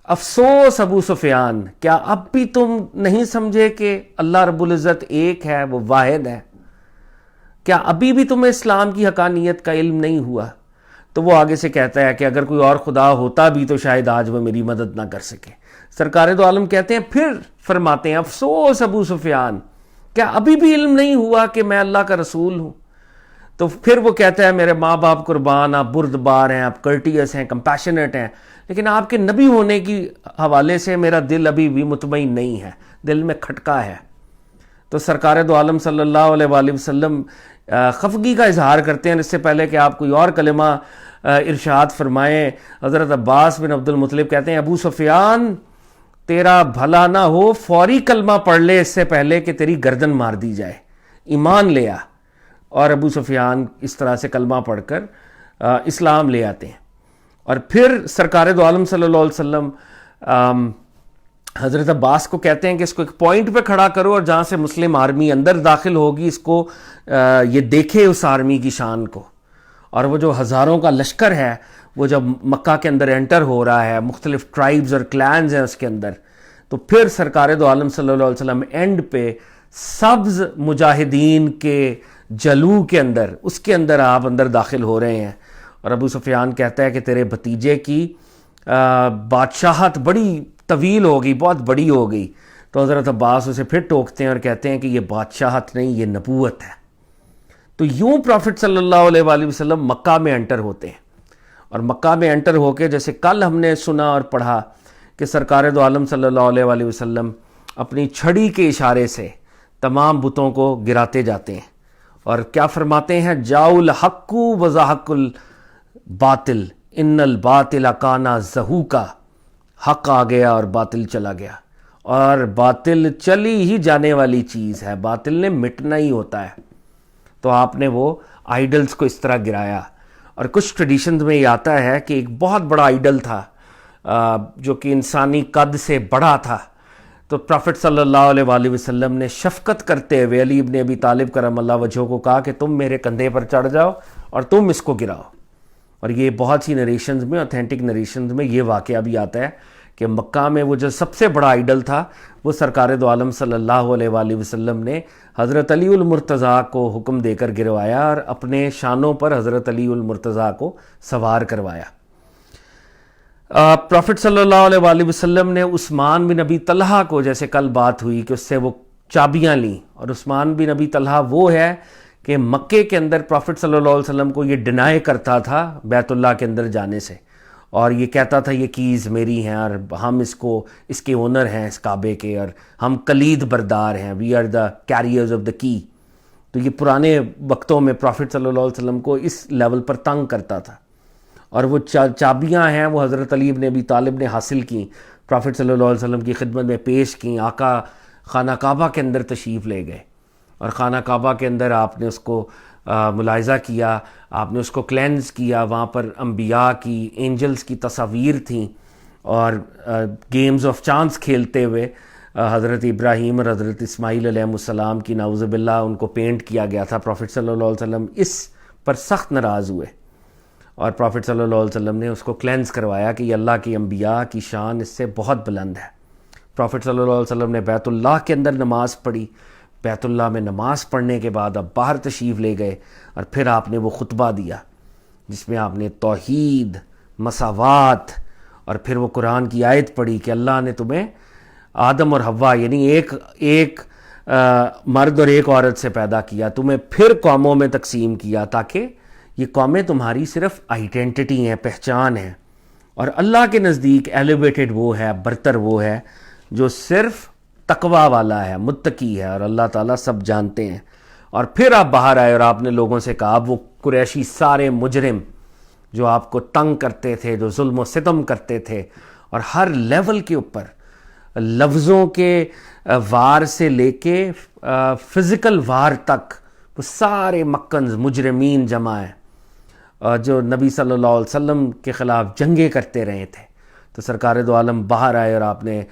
افسوس ابو سفیان, کیا اب بھی تم نہیں سمجھے کہ اللہ رب العزت ایک ہے, وہ واحد ہے؟ کیا ابھی بھی تمہیں اسلام کی حقانیت کا علم نہیں ہوا؟ تو وہ آگے سے کہتا ہے کہ اگر کوئی اور خدا ہوتا بھی تو شاید آج وہ میری مدد نہ کر سکے. سرکار دو عالم کہتے ہیں, پھر فرماتے ہیں, افسوس ابو سفیان, کیا ابھی بھی علم نہیں ہوا کہ میں اللہ کا رسول ہوں؟ تو پھر وہ کہتا ہے, میرے ماں باپ قربان, آپ بردبار ہیں, آپ کرٹیس ہیں, کمپیشنیٹ ہیں, لیکن آپ کے نبی ہونے کی حوالے سے میرا دل ابھی بھی مطمئن نہیں ہے, دل میں کھٹکا ہے. تو سرکار دو عالم صلی اللہ علیہ وآلہ وسلم خفگی کا اظہار کرتے ہیں. اس سے پہلے کہ آپ کوئی اور کلمہ ارشاد فرمائیں, حضرت عباس بن عبد المطلب کہتے ہیں, ابو سفیان تیرا بھلا نہ ہو, فوری کلمہ پڑھ لے اس سے پہلے کہ تیری گردن مار دی جائے, ایمان لے آ. اور ابو سفیان اس طرح سے کلمہ پڑھ کر اسلام لے آتے ہیں. اور پھر سرکار دو عالم صلی اللہ علیہ وسلم حضرت عباس کو کہتے ہیں کہ اس کو ایک پوائنٹ پہ کھڑا کرو, اور جہاں سے مسلم آرمی اندر داخل ہوگی اس کو یہ دیکھے اس آرمی کی شان کو. اور وہ جو ہزاروں کا لشکر ہے وہ جب مکہ کے اندر انٹر ہو رہا ہے, مختلف ٹرائبز اور کلینز ہیں اس کے اندر, تو پھر سرکار دو عالم صلی اللہ علیہ وسلم اینڈ پہ سبز مجاہدین کے جلو کے اندر, اس کے اندر آپ اندر داخل ہو رہے ہیں. اور ابو سفیان کہتا ہے کہ تیرے بھتیجے کی بادشاہت بڑی طویل ہوگی, بہت بڑی ہو گئی. تو حضرت عباس اسے پھر ٹوکتے ہیں اور کہتے ہیں کہ یہ بادشاہت نہیں, یہ نبوت ہے. تو یوں پروفٹ صلی اللہ علیہ وآلہ وسلم مکہ میں انٹر ہوتے ہیں, اور مکہ میں انٹر ہو کے جیسے کل ہم نے سنا اور پڑھا کہ سرکار دو عالم صلی اللہ علیہ وآلہ وسلم اپنی چھڑی کے اشارے سے تمام بتوں کو گراتے جاتے ہیں, اور کیا فرماتے ہیں, جاء الحق وزهق الباطل ان الباطل کان زہوقا, حق آ گیا اور باطل چلا گیا. اور باطل چلی ہی جانے والی چیز ہے, باطل نے مٹنا ہی ہوتا ہے. تو آپ نے وہ آئیڈلز کو اس طرح گرایا. اور کچھ ٹریڈیشنز میں یہ آتا ہے کہ ایک بہت بڑا آئیڈل تھا جو کہ انسانی قد سے بڑا تھا. تو پروفٹ صلی اللہ علیہ وآلہ وسلم نے شفقت کرتے ہوئے علی ابن ابی طالب کرم اللہ وجہہ کو کہا کہ تم میرے کندھے پر چڑھ جاؤ اور تم اس کو گراؤ. اور یہ بہت سی نریشنز میں, اوتھینٹک نریشنز میں یہ واقعہ بھی آتا ہے کہ مکہ میں وہ جو سب سے بڑا آئیڈل تھا وہ سرکار دو عالم صلی اللہ علیہ وآلہ وسلم نے حضرت علی المرتضیٰ کو حکم دے کر گروایا, اور اپنے شانوں پر حضرت علی المرتضیٰ کو سوار کروایا. پروفٹ صلی اللہ علیہ وآلہ وسلم نے عثمان بن ابی طلحہ کو, جیسے کل بات ہوئی کہ اس سے وہ چابیاں لیں, اور عثمان بن ابی طلحہ وہ ہے کہ مکے کے اندر پروفٹ صلی اللہ علیہ وسلم کو یہ ڈینائی کرتا تھا بیت اللہ کے اندر جانے سے, اور یہ کہتا تھا یہ کیز میری ہیں اور ہم اس کے اونر ہیں اس کعبے کے، اور ہم کلید بردار ہیں، we are the carriers of the key. تو یہ پرانے وقتوں میں پروفٹ صلی اللہ علیہ وسلم کو اس لیول پر تنگ کرتا تھا. اور وہ چابیاں ہیں وہ حضرت علی بن ابی طالب نے حاصل کیں، پروفٹ صلی اللہ علیہ وسلم کی خدمت میں پیش کیں. آقا خانہ کعبہ کے اندر تشریف لے گئے اور خانہ کعبہ کے اندر آپ نے اس کو ملاحظہ کیا، آپ نے اس کو کلینز کیا. وہاں پر انبیاء کی، اینجلز کی تصاویر تھیں، اور گیمز آف چانس کھیلتے ہوئے حضرت ابراہیم اور حضرت اسماعیل علیہ السلام کی نعوذ باللہ ان کو پینٹ کیا گیا تھا. پروفٹ صلی اللہ علیہ وسلم اس پر سخت ناراض ہوئے اور پروفٹ صلی اللہ علیہ وسلم نے اس کو کلینز کروایا کہ یہ اللہ کی انبیاء کی شان اس سے بہت بلند ہے. پروفٹ صلی اللہ علیہ وسلم نے بیت اللہ کے اندر نماز پڑھی. بیت اللہ میں نماز پڑھنے کے بعد اب باہر تشریف لے گئے اور پھر آپ نے وہ خطبہ دیا جس میں آپ نے توحید، مساوات، اور پھر وہ قرآن کی آیت پڑھی کہ اللہ نے تمہیں آدم اور حوا یعنی ایک مرد اور ایک عورت سے پیدا کیا، تمہیں پھر قوموں میں تقسیم کیا تاکہ یہ قومیں تمہاری صرف آئیڈینٹی ہیں، پہچان ہیں. اور اللہ کے نزدیک ایلیویٹڈ وہ ہے، برتر وہ ہے جو صرف تقوی والا ہے، متقی ہے، اور اللہ تعالیٰ سب جانتے ہیں. اور پھر آپ باہر آئے اور آپ نے لوگوں سے کہا وہ قریشی سارے مجرم جو آپ کو تنگ کرتے تھے، جو ظلم و ستم کرتے تھے، اور ہر لیول کے اوپر لفظوں کے وار سے لے کے فزیکل وار تک وہ سارے مکنز مجرمین جمع ہیں جو نبی صلی اللہ علیہ وسلم کے خلاف جنگیں کرتے رہے تھے. تو سرکار دو عالم باہر آئے اور آپ نے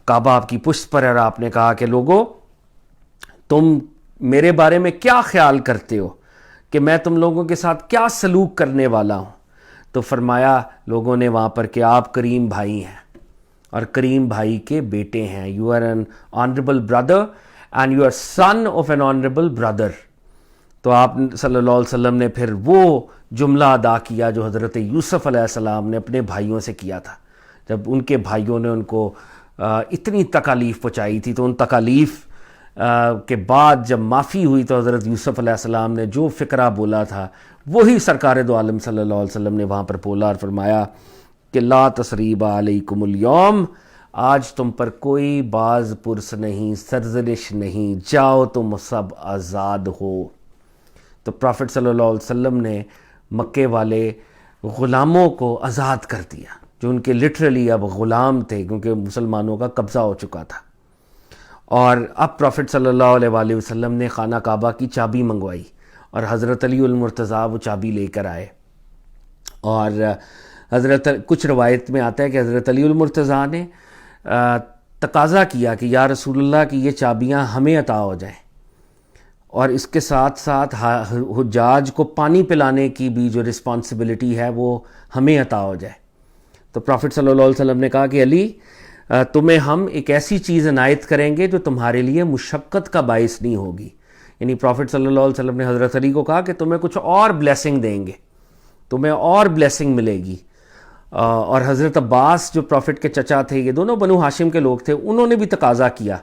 کعبہ آپ کی پشت پر ہے اور آپ نے کہا کہ لوگو تم میرے بارے میں کیا خیال کرتے ہو کہ میں تم لوگوں کے ساتھ کیا سلوک کرنے والا ہوں. تو فرمایا لوگوں نے وہاں پر کہ آپ کریم بھائی ہیں اور کریم بھائی کے بیٹے ہیں. You are an honourable brother and you are son of an honourable brother. تو آپ صلی اللہ علیہ وسلم نے پھر وہ جملہ ادا کیا جو حضرت یوسف علیہ السلام نے اپنے بھائیوں سے کیا تھا جب ان کے بھائیوں نے ان کو اتنی تکالیف پہنچائی تھی. تو ان تکالیف کے بعد جب معافی ہوئی تو حضرت یوسف علیہ السلام نے جو فقرہ بولا تھا وہی سرکار دو عالم صلی اللہ علیہ وسلم نے وہاں پر بولا اور فرمایا کہ لا تثریب علیکم اليوم، آج تم پر کوئی باز پرس نہیں، سرزنش نہیں، جاؤ تم سب آزاد ہو. تو پروفٹ صلی اللہ علیہ وسلم نے مکے والے غلاموں کو آزاد کر دیا جو ان کے لٹرلی اب غلام تھے کیونکہ مسلمانوں کا قبضہ ہو چکا تھا. اور اب پروفٹ صلی اللہ علیہ وآلہ وسلم نے خانہ کعبہ کی چابی منگوائی اور حضرت علی المرتضیٰ وہ چابی لے کر آئے. اور کچھ روایت میں آتا ہے کہ حضرت علی المرتضیٰ نے تقاضا کیا کہ یا رسول اللہ کی یہ چابیاں ہمیں عطا ہو جائیں اور اس کے ساتھ ساتھ حجاج کو پانی پلانے کی بھی جو رسپانسبلٹی ہے وہ ہمیں عطا ہو جائے. تو پروفٹ صلی اللہ علیہ وسلم نے کہا کہ علی تمہیں ہم ایک ایسی چیز عنایت کریں گے جو تمہارے لیے مشقت کا باعث نہیں ہوگی. یعنی پروفٹ صلی اللہ علیہ وسلم نے حضرت علی کو کہا کہ تمہیں کچھ اور بلیسنگ دیں گے، تمہیں اور بلیسنگ ملے گی. اور حضرت عباس جو پروفٹ کے چچا تھے، یہ دونوں بنو ہاشم کے لوگ تھے، انہوں نے بھی تقاضا کیا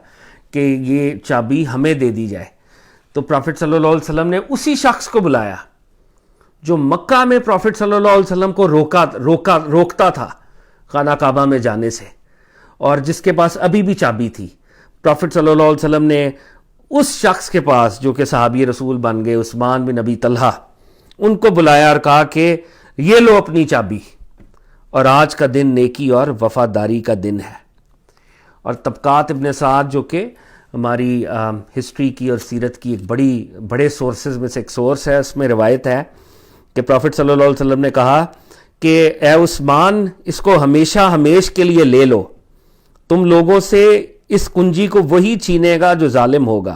کہ یہ چابی ہمیں دے دی جائے. تو پروفٹ صلی اللہ علیہ وسلم نے اسی شخص کو بلایا جو مکہ میں پروفٹ صلی اللہ علیہ وسلم کو روکتا تھا خانہ کعبہ میں جانے سے، اور جس کے پاس ابھی بھی چابی تھی. پروفٹ صلی اللہ علیہ وسلم نے اس شخص کے پاس جو کہ صحابی رسول بن گئے، عثمان بن ابی طلحہ، ان کو بلایا اور کہا کہ یہ لو اپنی چابی، اور آج کا دن نیکی اور وفاداری کا دن ہے. اور طبقات ابن سعد جو کہ ہماری ہسٹری کی اور سیرت کی ایک بڑے سورسز میں سے ایک سورس ہے، اس میں روایت ہے کہ پروفٹ صلی اللہ علیہ وسلم نے کہا کہ اے عثمان، اس کو ہمیشہ ہمیش کے لیے لے لو، تم لوگوں سے اس کنجی کو وہی چھینے گا جو ظالم ہوگا،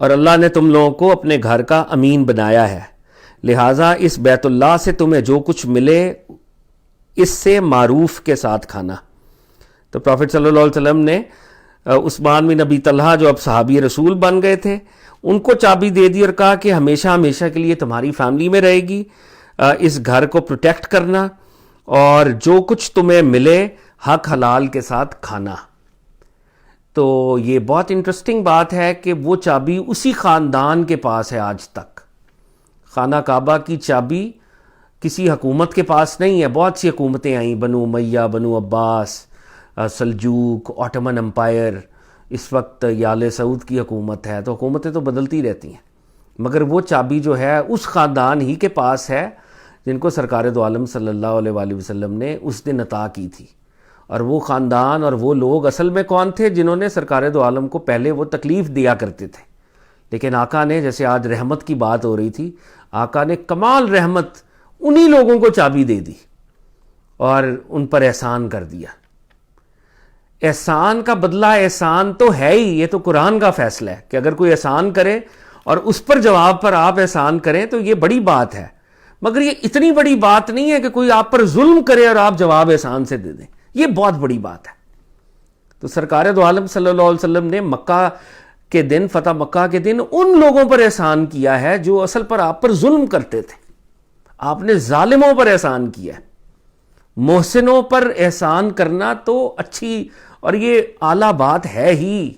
اور اللہ نے تم لوگوں کو اپنے گھر کا امین بنایا ہے، لہٰذا اس بیت اللہ سے تمہیں جو کچھ ملے اس سے معروف کے ساتھ کھانا. تو پروفٹ صلی اللہ علیہ وسلم نے عثمان بن ابی طلحہ جو اب صحابی رسول بن گئے تھے ان کو چابی دے دی اور کہا کہ ہمیشہ ہمیشہ کے لیے تمہاری فیملی میں رہے گی، اس گھر کو پروٹیکٹ کرنا اور جو کچھ تمہیں ملے حق حلال کے ساتھ کھانا. تو یہ بہت انٹرسٹنگ بات ہے کہ وہ چابی اسی خاندان کے پاس ہے آج تک. خانہ کعبہ کی چابی کسی حکومت کے پاس نہیں ہے. بہت سی حکومتیں آئیں، بنو امیہ، بنو عباس، سلجوق، آٹمن امپائر، اس وقت یال سعود کی حکومت ہے. تو حکومتیں تو بدلتی رہتی ہیں، مگر وہ چابی جو ہے اس خاندان ہی کے پاس ہے جن کو سرکار دو عالم صلی اللہ علیہ وآلہ وسلم نے اس دن عطا کی تھی. اور وہ خاندان اور وہ لوگ اصل میں کون تھے؟ جنہوں نے سرکار دو عالم کو پہلے وہ تکلیف دیا کرتے تھے، لیکن آقا نے، جیسے آج رحمت کی بات ہو رہی تھی، آقا نے کمال رحمت انہی لوگوں کو چابی دے دی اور ان پر احسان کر دیا. احسان کا بدلہ احسان تو ہے ہی، یہ تو قرآن کا فیصلہ ہے کہ اگر کوئی احسان کرے اور اس پر جواب پر آپ احسان کریں تو یہ بڑی بات ہے. مگر یہ اتنی بڑی بات نہیں ہے کہ کوئی آپ پر ظلم کرے اور آپ جواب احسان سے دے دیں، یہ بہت بڑی بات ہے. تو سرکار دو عالم صلی اللہ علیہ وسلم نے مکہ کے دن، فتح مکہ کے دن، ان لوگوں پر احسان کیا ہے جو اصل پر آپ پر ظلم کرتے تھے. آپ نے ظالموں پر احسان کیا ہے. محسنوں پر احسان کرنا تو اچھی اور یہ اعلیٰ بات ہے ہی،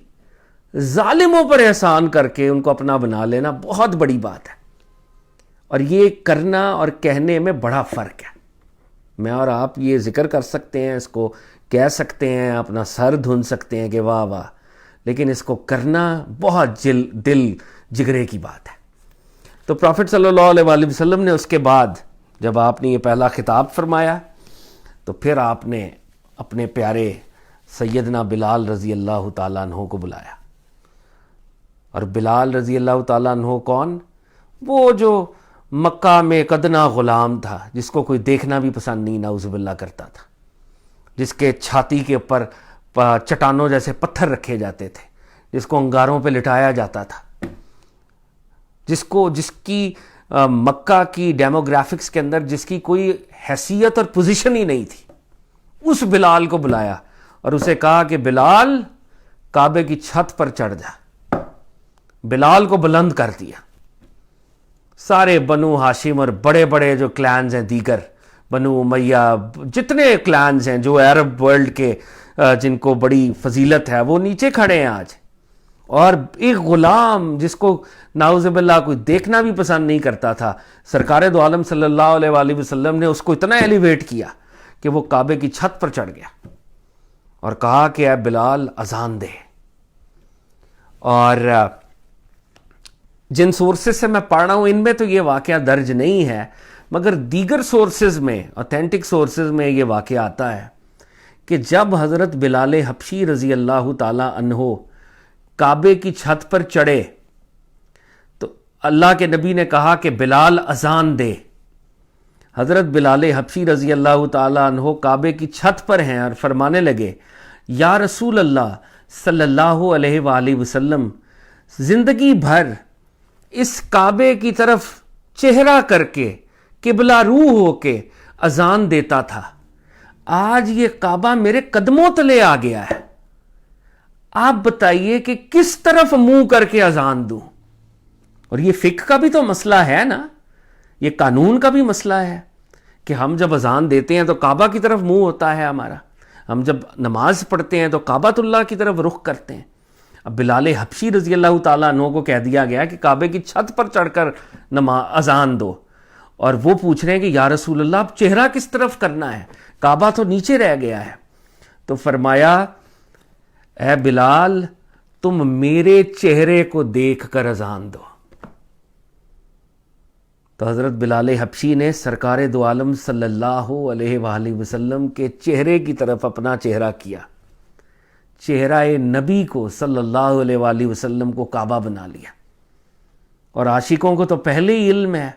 ظالموں پر احسان کر کے ان کو اپنا بنا لینا بہت بڑی بات ہے. اور یہ کرنا اور کہنے میں بڑا فرق ہے. میں اور آپ یہ ذکر کر سکتے ہیں، اس کو کہہ سکتے ہیں، اپنا سر دھن سکتے ہیں کہ واہ واہ، لیکن اس کو کرنا بہت دل جگرے کی بات ہے. تو پروفٹ صلی اللہ علیہ وآلہ وسلم نے اس کے بعد جب آپ نے یہ پہلا خطاب فرمایا تو پھر آپ نے اپنے پیارے سیدنا بلال رضی اللہ تعالیٰ عنہ کو بلایا. اور بلال رضی اللہ تعالیٰ عنہ کون؟ وہ جو مکہ میں ایک ادنا غلام تھا، جس کو کوئی دیکھنا بھی پسند نہیں، نعوذ باللہ، کرتا تھا، جس کے چھاتی کے اوپر چٹانوں جیسے پتھر رکھے جاتے تھے، جس کو انگاروں پہ لٹایا جاتا تھا، جس کی مکہ کی ڈیموگرافکس کے اندر جس کی کوئی حیثیت اور پوزیشن ہی نہیں تھی. اس بلال کو بلایا اور اسے کہا کہ بلال کعبے کی چھت پر چڑھ جا. بلال کو بلند کر دیا. سارے بنو ہاشم اور بڑے بڑے جو کلانز ہیں، دیگر بنو امیہ، جتنے کلانز ہیں جو عرب ورلڈ کے جن کو بڑی فضیلت ہے، وہ نیچے کھڑے ہیں آج. اور ایک غلام جس کو نعوذ باللہ کوئی دیکھنا بھی پسند نہیں کرتا تھا، سرکار دو عالم صلی اللہ علیہ وآلہ وسلم نے اس کو اتنا ایلیویٹ کیا کہ وہ کعبے کی چھت پر چڑھ گیا اور کہا کہ اے بلال اذان دے. اور جن سورسز سے میں پڑھ رہا ہوں ان میں تو یہ واقعہ درج نہیں ہے، مگر دیگر سورسز میں، اوتھینٹک سورسز میں یہ واقعہ آتا ہے کہ جب حضرت بلال حبشی رضی اللہ تعالی عنہ کعبے کی چھت پر چڑھے تو اللہ کے نبی نے کہا کہ بلال اذان دے. حضرت بلال حبشی رضی اللہ تعالی عنہ کعبے کی چھت پر ہیں اور فرمانے لگے، یا رسول اللہ صلی اللہ علیہ وآلہ وسلم، زندگی بھر اس کعبے کی طرف چہرہ کر کے قبلہ رو ہو کے اذان دیتا تھا، آج یہ کعبہ میرے قدموں تلے آ گیا ہے، آپ بتائیے کہ کس طرف منہ کر کے اذان دوں. اور یہ فقہ کا بھی تو مسئلہ ہے نا، یہ قانون کا بھی مسئلہ ہے کہ ہم جب اذان دیتے ہیں تو کعبہ کی طرف منہ ہوتا ہے ہمارا، ہم جب نماز پڑھتے ہیں تو کعبۃ اللہ کی طرف رخ کرتے ہیں. اب بلال حبشی رضی اللہ تعالیٰ عنہ کو کہہ دیا گیا کہ کعبے کی چھت پر چڑھ کر اذان دو، اور وہ پوچھ رہے ہیں کہ یا رسول اللہ اب چہرہ کس طرف کرنا ہے، کعبہ تو نیچے رہ گیا ہے. تو فرمایا، اے بلال تم میرے چہرے کو دیکھ کر اذان دو. تو حضرت بلال حبشی نے سرکار دو عالم صلی اللہ علیہ وآلہ وسلم کے چہرے کی طرف اپنا چہرہ کیا، چہرہ نبی کو صلی اللہ علیہ وآلہ وسلم کو کعبہ بنا لیا. اور عاشقوں کو تو پہلے ہی علم ہے،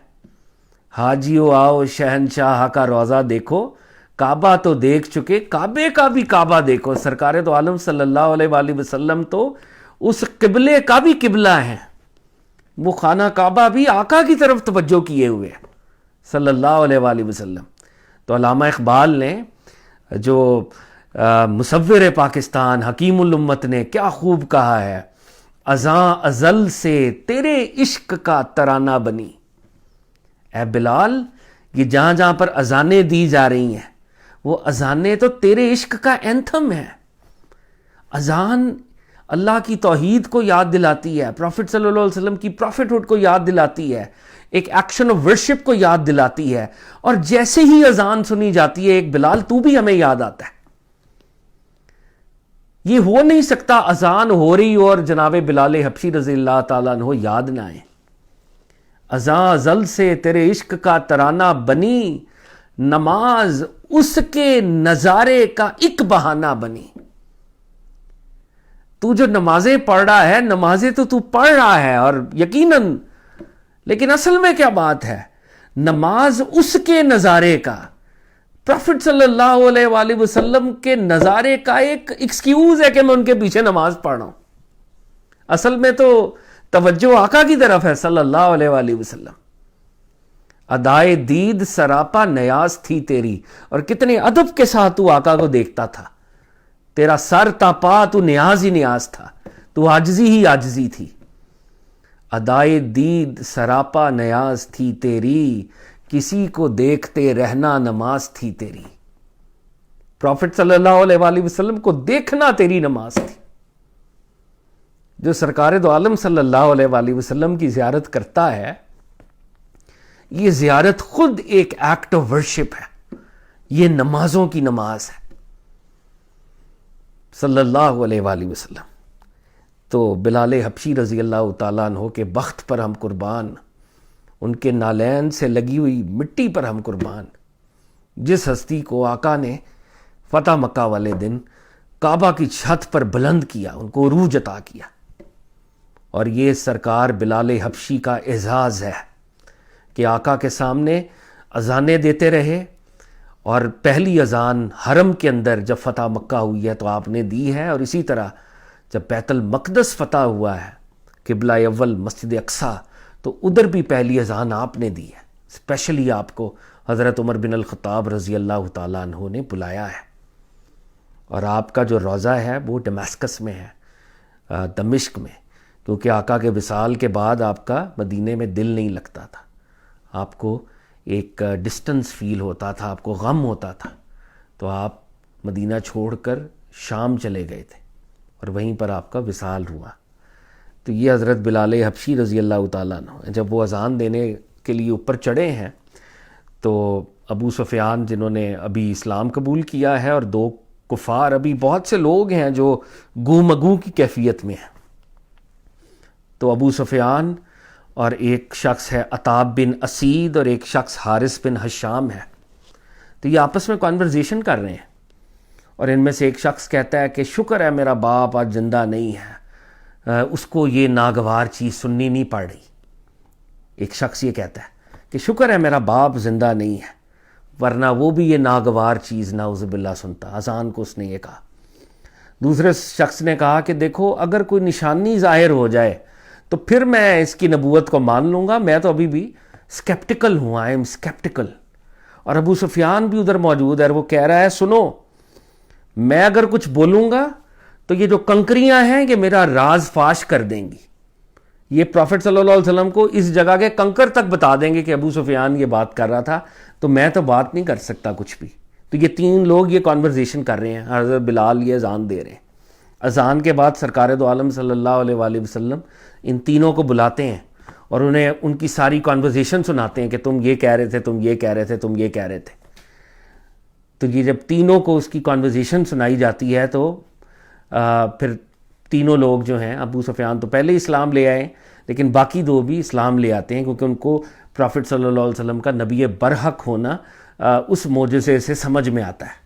حاجیو آؤ شہنشاہ کا روضہ دیکھو، کعبہ تو دیکھ چکے، کعبے کا بھی کعبہ دیکھو. سرکار دو عالم صلی اللہ علیہ وآلہ وسلم تو اس قبلے کا بھی قبلہ ہے، وہ خانہ کعبہ بھی آقا کی طرف توجہ کیے ہوئے صلی اللہ علیہ وآلہ وسلم. تو علامہ اقبال نے جو مصور پاکستان حکیم الامت نے کیا خوب کہا ہے، اذاں ازل سے تیرے عشق کا ترانہ بنی. اے بلال، یہ جہاں جہاں پر اذانیں دی جا رہی ہیں وہ اذانیں تو تیرے عشق کا اینتھم ہے. اللہ کی توحید کو یاد دلاتی ہے، پروفٹ صلی اللہ علیہ وسلم کی پروفٹ ہوڈ کو یاد دلاتی ہے، ایک ایکشن آف ورشپ کو یاد دلاتی ہے. اور جیسے ہی اذان سنی جاتی ہے، ایک بلال تو بھی ہمیں یاد آتا ہے. یہ ہو نہیں سکتا اذان ہو رہی اور جناب بلال حبشی رضی اللہ تعالیٰ عنہ یاد نہ آئے. اذان ازل سے تیرے عشق کا ترانہ بنی، نماز اس کے نظارے کا ایک بہانہ بنی. تو جو نمازیں پڑھ رہا ہے، نمازیں تو پڑھ رہا ہے اور یقیناً، لیکن اصل میں کیا بات ہے؟ نماز اس کے نظارے کا، پروفٹ صلی اللہ علیہ وآلہ وسلم کے نظارے کا ایک ایکسکیوز ہے کہ میں ان کے پیچھے نماز پڑھ رہا ہوں. اصل میں تو توجہ آقا کی طرف ہے صلی اللہ علیہ وآلہ وسلم. ادائے دید سراپا نیاز تھی تیری، اور کتنے ادب کے ساتھ تو آقا کو دیکھتا تھا. تیرا سر تا پا تو نیاز ہی نیاز تھا، تو عاجزی ہی عاجزی تھی. ادائے دید سراپا نیاز تھی تیری، کسی کو دیکھتے رہنا نماز تھی تیری. پروفٹ صلی اللہ علیہ وآلہ وسلم کو دیکھنا تیری نماز تھی. جو سرکار دو عالم صلی اللہ علیہ وآلہ وسلم کی زیارت کرتا ہے، یہ زیارت خود ایک ایکٹ آف ورشپ ہے، یہ نمازوں کی نماز ہے صلی اللہ علیہ وآلہ وسلم. تو بلال حبشی رضی اللہ تعالیٰ عنہ کے بخت پر ہم قربان، ان کے نالین سے لگی ہوئی مٹی پر ہم قربان، جس ہستی کو آقا نے فتح مکہ والے دن کعبہ کی چھت پر بلند کیا، ان کو عروج عطا کیا. اور یہ سرکار بلال حبشی کا اعزاز ہے کہ آقا کے سامنے اذانیں دیتے رہے. اور پہلی اذان حرم کے اندر جب فتح مکہ ہوئی ہے تو آپ نے دی ہے، اور اسی طرح جب بیت المقدس فتح ہوا ہے، قبلہ اول مسجد اقصیٰ، تو ادھر بھی پہلی اذان آپ نے دی ہے. اسپیشلی آپ کو حضرت عمر بن الخطاب رضی اللہ تعالیٰ عنہ نے بلایا ہے. اور آپ کا جو روضہ ہے وہ دمشق میں ہے، دمشق میں، کیونکہ آقا کے وصال کے بعد آپ کا مدینے میں دل نہیں لگتا تھا، آپ کو ایک ڈسٹنس فیل ہوتا تھا، آپ کو غم ہوتا تھا. تو آپ مدینہ چھوڑ کر شام چلے گئے تھے اور وہیں پر آپ کا وصال ہوا. تو یہ حضرت بلال حبشی رضی اللہ تعالیٰ عنہ جب وہ اذان دینے کے لیے اوپر چڑھے ہیں تو ابو سفیان جنہوں نے ابھی اسلام قبول کیا ہے اور دو کفار، ابھی بہت سے لوگ ہیں جو گو مگو کی کیفیت میں ہیں. تو ابو سفیان اور ایک شخص ہے عتاب بن اسید اور ایک شخص حارث بن حشام ہے. تو یہ آپس میں کانورزیشن کر رہے ہیں اور ان میں سے ایک شخص کہتا ہے کہ شکر ہے میرا باپ آج زندہ نہیں ہے، اس کو یہ ناگوار چیز سننی نہیں پڑ رہی. ایک شخص یہ کہتا ہے کہ شکر ہے میرا باپ زندہ نہیں ہے، ورنہ وہ بھی یہ ناگوار چیز نعوذ باللہ سنتا. اذان کو اس نے یہ کہا. دوسرے شخص نے کہا کہ دیکھو اگر کوئی نشانی ظاہر ہو جائے تو پھر میں اس کی نبوت کو مان لوں گا، میں تو ابھی بھی سکیپٹیکل ہوں، آئی ایم سکیپٹیکل. اور ابو سفیان بھی ادھر موجود ہے اور وہ کہہ رہا ہے سنو، میں اگر کچھ بولوں گا تو یہ جو کنکریاں ہیں یہ میرا راز فاش کر دیں گی. یہ پروفٹ صلی اللہ علیہ وسلم کو اس جگہ کے کنکر تک بتا دیں گے کہ ابو سفیان یہ بات کر رہا تھا، تو میں تو بات نہیں کر سکتا کچھ بھی. تو یہ تین لوگ یہ کانورزیشن کر رہے ہیں، حضرت بلال یہ اذان دے رہے ہیں. اذان کے بعد سرکار دو عالم صلی اللہ علیہ وآلہ وسلم ان تینوں کو بلاتے ہیں اور انہیں ان کی ساری کانورزیشن سناتے ہیں کہ تم یہ کہہ رہے تھے، تم یہ کہہ رہے تھے، تم یہ کہہ رہے تھے. تو یہ جب تینوں کو اس کی کانورزیشن سنائی جاتی ہے تو پھر تینوں لوگ جو ہیں، ابو سفیان تو پہلے اسلام لے آئے لیکن باقی دو بھی اسلام لے آتے ہیں کیونکہ ان کو پروفٹ صلی اللہ علیہ وسلم کا نبی برحق ہونا اس معجزے سے سمجھ میں آتا ہے،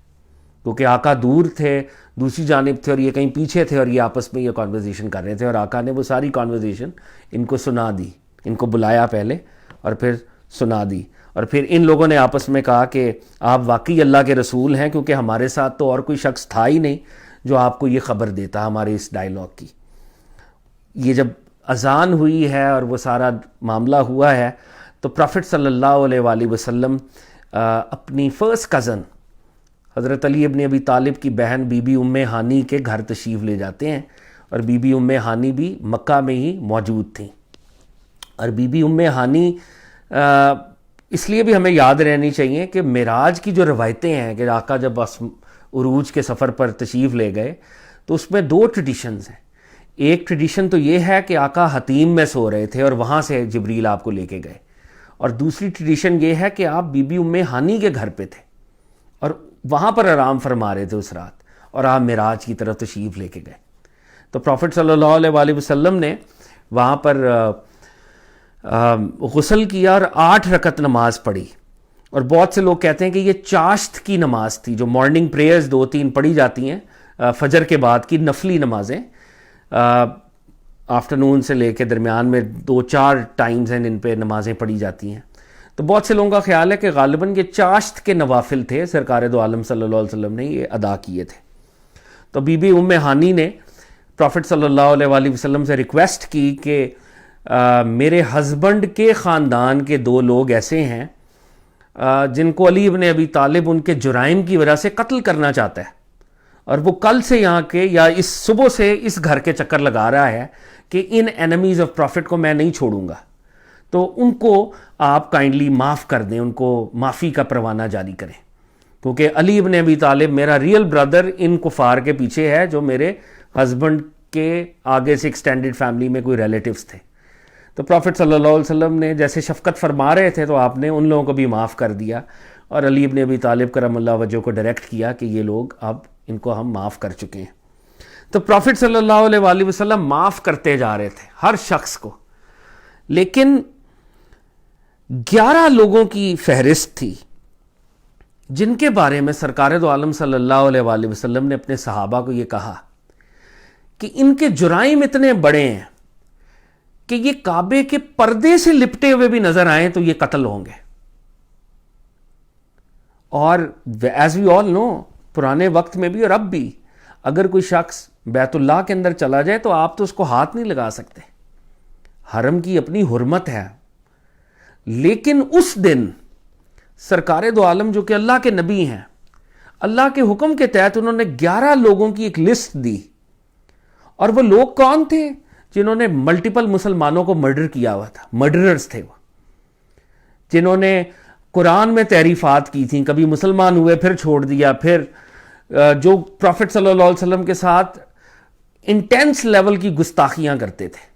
کیونکہ آقا دور تھے، دوسری جانب تھے اور یہ کہیں پیچھے تھے اور یہ آپس میں یہ کانورزیشن کر رہے تھے اور آقا نے وہ ساری کانورزیشن ان کو سنا دی. ان کو بلایا پہلے اور پھر سنا دی اور پھر ان لوگوں نے آپس میں کہا کہ آپ واقعی اللہ کے رسول ہیں، کیونکہ ہمارے ساتھ تو اور کوئی شخص تھا ہی نہیں جو آپ کو یہ خبر دیتا ہمارے اس ڈائلاگ کی. یہ جب اذان ہوئی ہے اور وہ سارا معاملہ ہوا ہے تو پروفٹ صلی اللہ علیہ وآلہ وسلم اپنی فرسٹ کزن حضرت علی ابن ابی طالب کی بہن بی بی ام ہانی کے گھر تشریف لے جاتے ہیں اور بی بی ام ہانی بھی مکہ میں ہی موجود تھیں. اور بی بی ام ہانی اس لیے بھی ہمیں یاد رہنی چاہیے کہ معراج کی جو روایتیں ہیں کہ آقا جب عروج کے سفر پر تشریف لے گئے تو اس میں دو ٹریڈیشنز ہیں. ایک ٹریڈیشن تو یہ ہے کہ آقا حتیم میں سو رہے تھے اور وہاں سے جبریل آپ کو لے کے گئے، اور دوسری ٹریڈیشن یہ ہے کہ آپ بی بی ام ہانی کے گھر پہ تھے اور وہاں پر آرام فرما رہے تھے اس رات، اور آپ معراج کی طرف تشریف لے کے گئے۔ تو پروفٹ صلی اللہ علیہ وآلہ وسلم نے وہاں پر غسل کیا اور 8 رکعت نماز پڑھی، اور بہت سے لوگ کہتے ہیں کہ یہ چاشت کی نماز تھی، جو مارننگ پریئرز 2-3 پڑھی جاتی ہیں فجر کے بعد کی نفلی نمازیں، آفٹرنون سے لے کے درمیان میں 2-4 ٹائمز ہیں ان پہ نمازیں پڑھی جاتی ہیں۔ تو بہت سے لوگوں کا خیال ہے کہ غالباً یہ چاشت کے نوافل تھے، سرکار دو عالم صلی اللہ علیہ وسلم نے یہ ادا کیے تھے۔ تو بی بی ام ہانی نے پروفٹ صلی اللہ علیہ وآلہ وسلم سے ریکویسٹ کی کہ میرے ہسبینڈ کے خاندان کے 2 لوگ ایسے ہیں جن کو علی ابن ابی طالب ان کے جرائم کی وجہ سے قتل کرنا چاہتا ہے، اور وہ کل سے یہاں کے یا اس صبح سے اس گھر کے چکر لگا رہا ہے کہ ان اینیمیز آف پروفٹ کو میں نہیں چھوڑوں گا، تو ان کو آپ کائنڈلی معاف کر دیں، ان کو معافی کا پروانہ جاری کریں، کیونکہ علی ابن ابی طالب میرا ریئل برادر ان کفار کے پیچھے ہے جو میرے ہسبینڈ کے آگے سے ایکسٹینڈڈ فیملی میں کوئی ریلیٹیوز تھے۔ تو پروفٹ صلی اللہ علیہ وسلم نے جیسے شفقت فرما رہے تھے تو آپ نے ان لوگوں کو بھی معاف کر دیا، اور علی ابن ابی طالب کرم اللہ وجہ کو ڈائریکٹ کیا کہ یہ لوگ اب ان کو ہم معاف کر چکے ہیں۔ تو پروفٹ صلی اللہ علیہ وآلہ وسلم معاف کرتے جا رہے تھے ہر شخص کو، لیکن 11 لوگوں کی فہرست تھی جن کے بارے میں سرکار دو عالم صلی اللہ علیہ وآلہ وسلم نے اپنے صحابہ کو یہ کہا کہ ان کے جرائم اتنے بڑے ہیں کہ یہ کعبے کے پردے سے لپٹے ہوئے بھی نظر آئیں تو یہ قتل ہوں گے۔ اور ایز وی آل نو، پرانے وقت میں بھی اور اب بھی اگر کوئی شخص بیت اللہ کے اندر چلا جائے تو آپ تو اس کو ہاتھ نہیں لگا سکتے، حرم کی اپنی حرمت ہے۔ لیکن اس دن سرکار دو عالم جو کہ اللہ کے نبی ہیں، اللہ کے حکم کے تحت انہوں نے 11 لوگوں کی ایک لسٹ دی، اور وہ لوگ کون تھے؟ جنہوں نے ملٹیپل مسلمانوں کو مرڈر کیا ہوا تھا، مرڈررز تھے وہ، جنہوں نے قرآن میں تعریفات کی تھیں، کبھی مسلمان ہوئے پھر چھوڑ دیا، پھر جو پروفٹ صلی اللہ علیہ وسلم کے ساتھ انٹینس لیول کی گستاخیاں کرتے تھے۔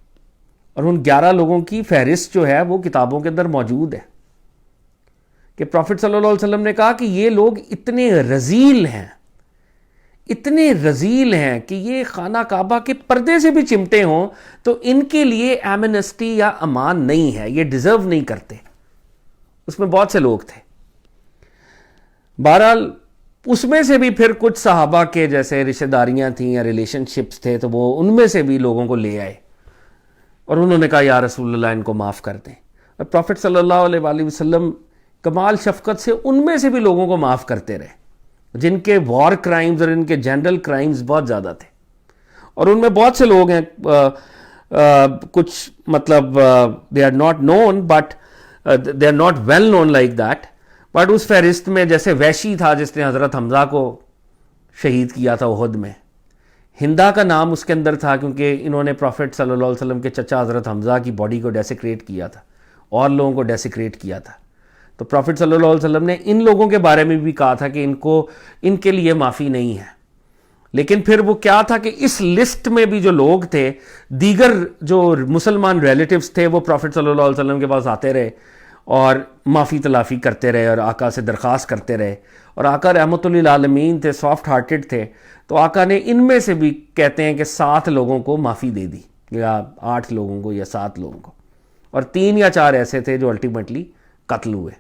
اور ان 11 لوگوں کی فہرست جو ہے وہ کتابوں کے اندر موجود ہے کہ پروفٹ صلی اللہ علیہ وسلم نے کہا کہ یہ لوگ اتنے رذیل ہیں، اتنے رذیل ہیں کہ یہ خانہ کعبہ کے پردے سے بھی چمٹے ہوں تو ان کے لیے ایمنسٹی یا امان نہیں ہے، یہ ڈیزرو نہیں کرتے۔ اس میں بہت سے لوگ تھے۔ بہرحال اس میں سے بھی پھر کچھ صحابہ کے جیسے رشتہ داریاں تھیں یا ریلیشن شپس تھے، تو وہ ان میں سے بھی لوگوں کو لے آئے اور انہوں نے کہا یا رسول اللہ ان کو معاف کر دیں، اور پروفٹ صلی اللہ علیہ وآلہ وسلم کمال شفقت سے ان میں سے بھی لوگوں کو معاف کرتے رہے جن کے وار کرائمز اور ان کے جنرل کرائمز بہت زیادہ تھے۔ اور ان میں بہت سے لوگ ہیں کچھ مطلب they are not known but they are not well known like that, but اس فہرست میں جیسے ویشی تھا جس نے حضرت حمزہ کو شہید کیا تھا احد میں، ہندا کا نام اس کے اندر تھا کیونکہ انہوں نے پروفٹ صلی اللہ علیہ وسلم کے چچا حضرت حمزہ کی باڈی کو ڈیسیکریٹ کیا تھا اور لوگوں کو ڈیسیکریٹ کیا تھا۔ تو پروفٹ صلی اللہ علیہ وسلم نے ان لوگوں کے بارے میں بھی کہا تھا کہ ان کے لیے معافی نہیں ہے۔ لیکن پھر وہ کیا تھا کہ اس لسٹ میں بھی جو لوگ تھے، دیگر جو مسلمان ریلیٹیوز تھے، وہ پروفٹ صلی اللہ علیہ وسلم کے پاس آتے رہے اور معافی تلافی کرتے رہے اور آقا سے درخواست کرتے رہے، اور آقا رحمت للعالمین تھے، سافٹ ہارٹڈ تھے، تو آقا نے ان میں سے بھی کہتے ہیں کہ 7 لوگوں کو معافی دے دی، یا 8 لوگوں کو یا 7 لوگوں کو، اور 3 یا 4 ایسے تھے جو الٹیمیٹلی قتل ہوئے،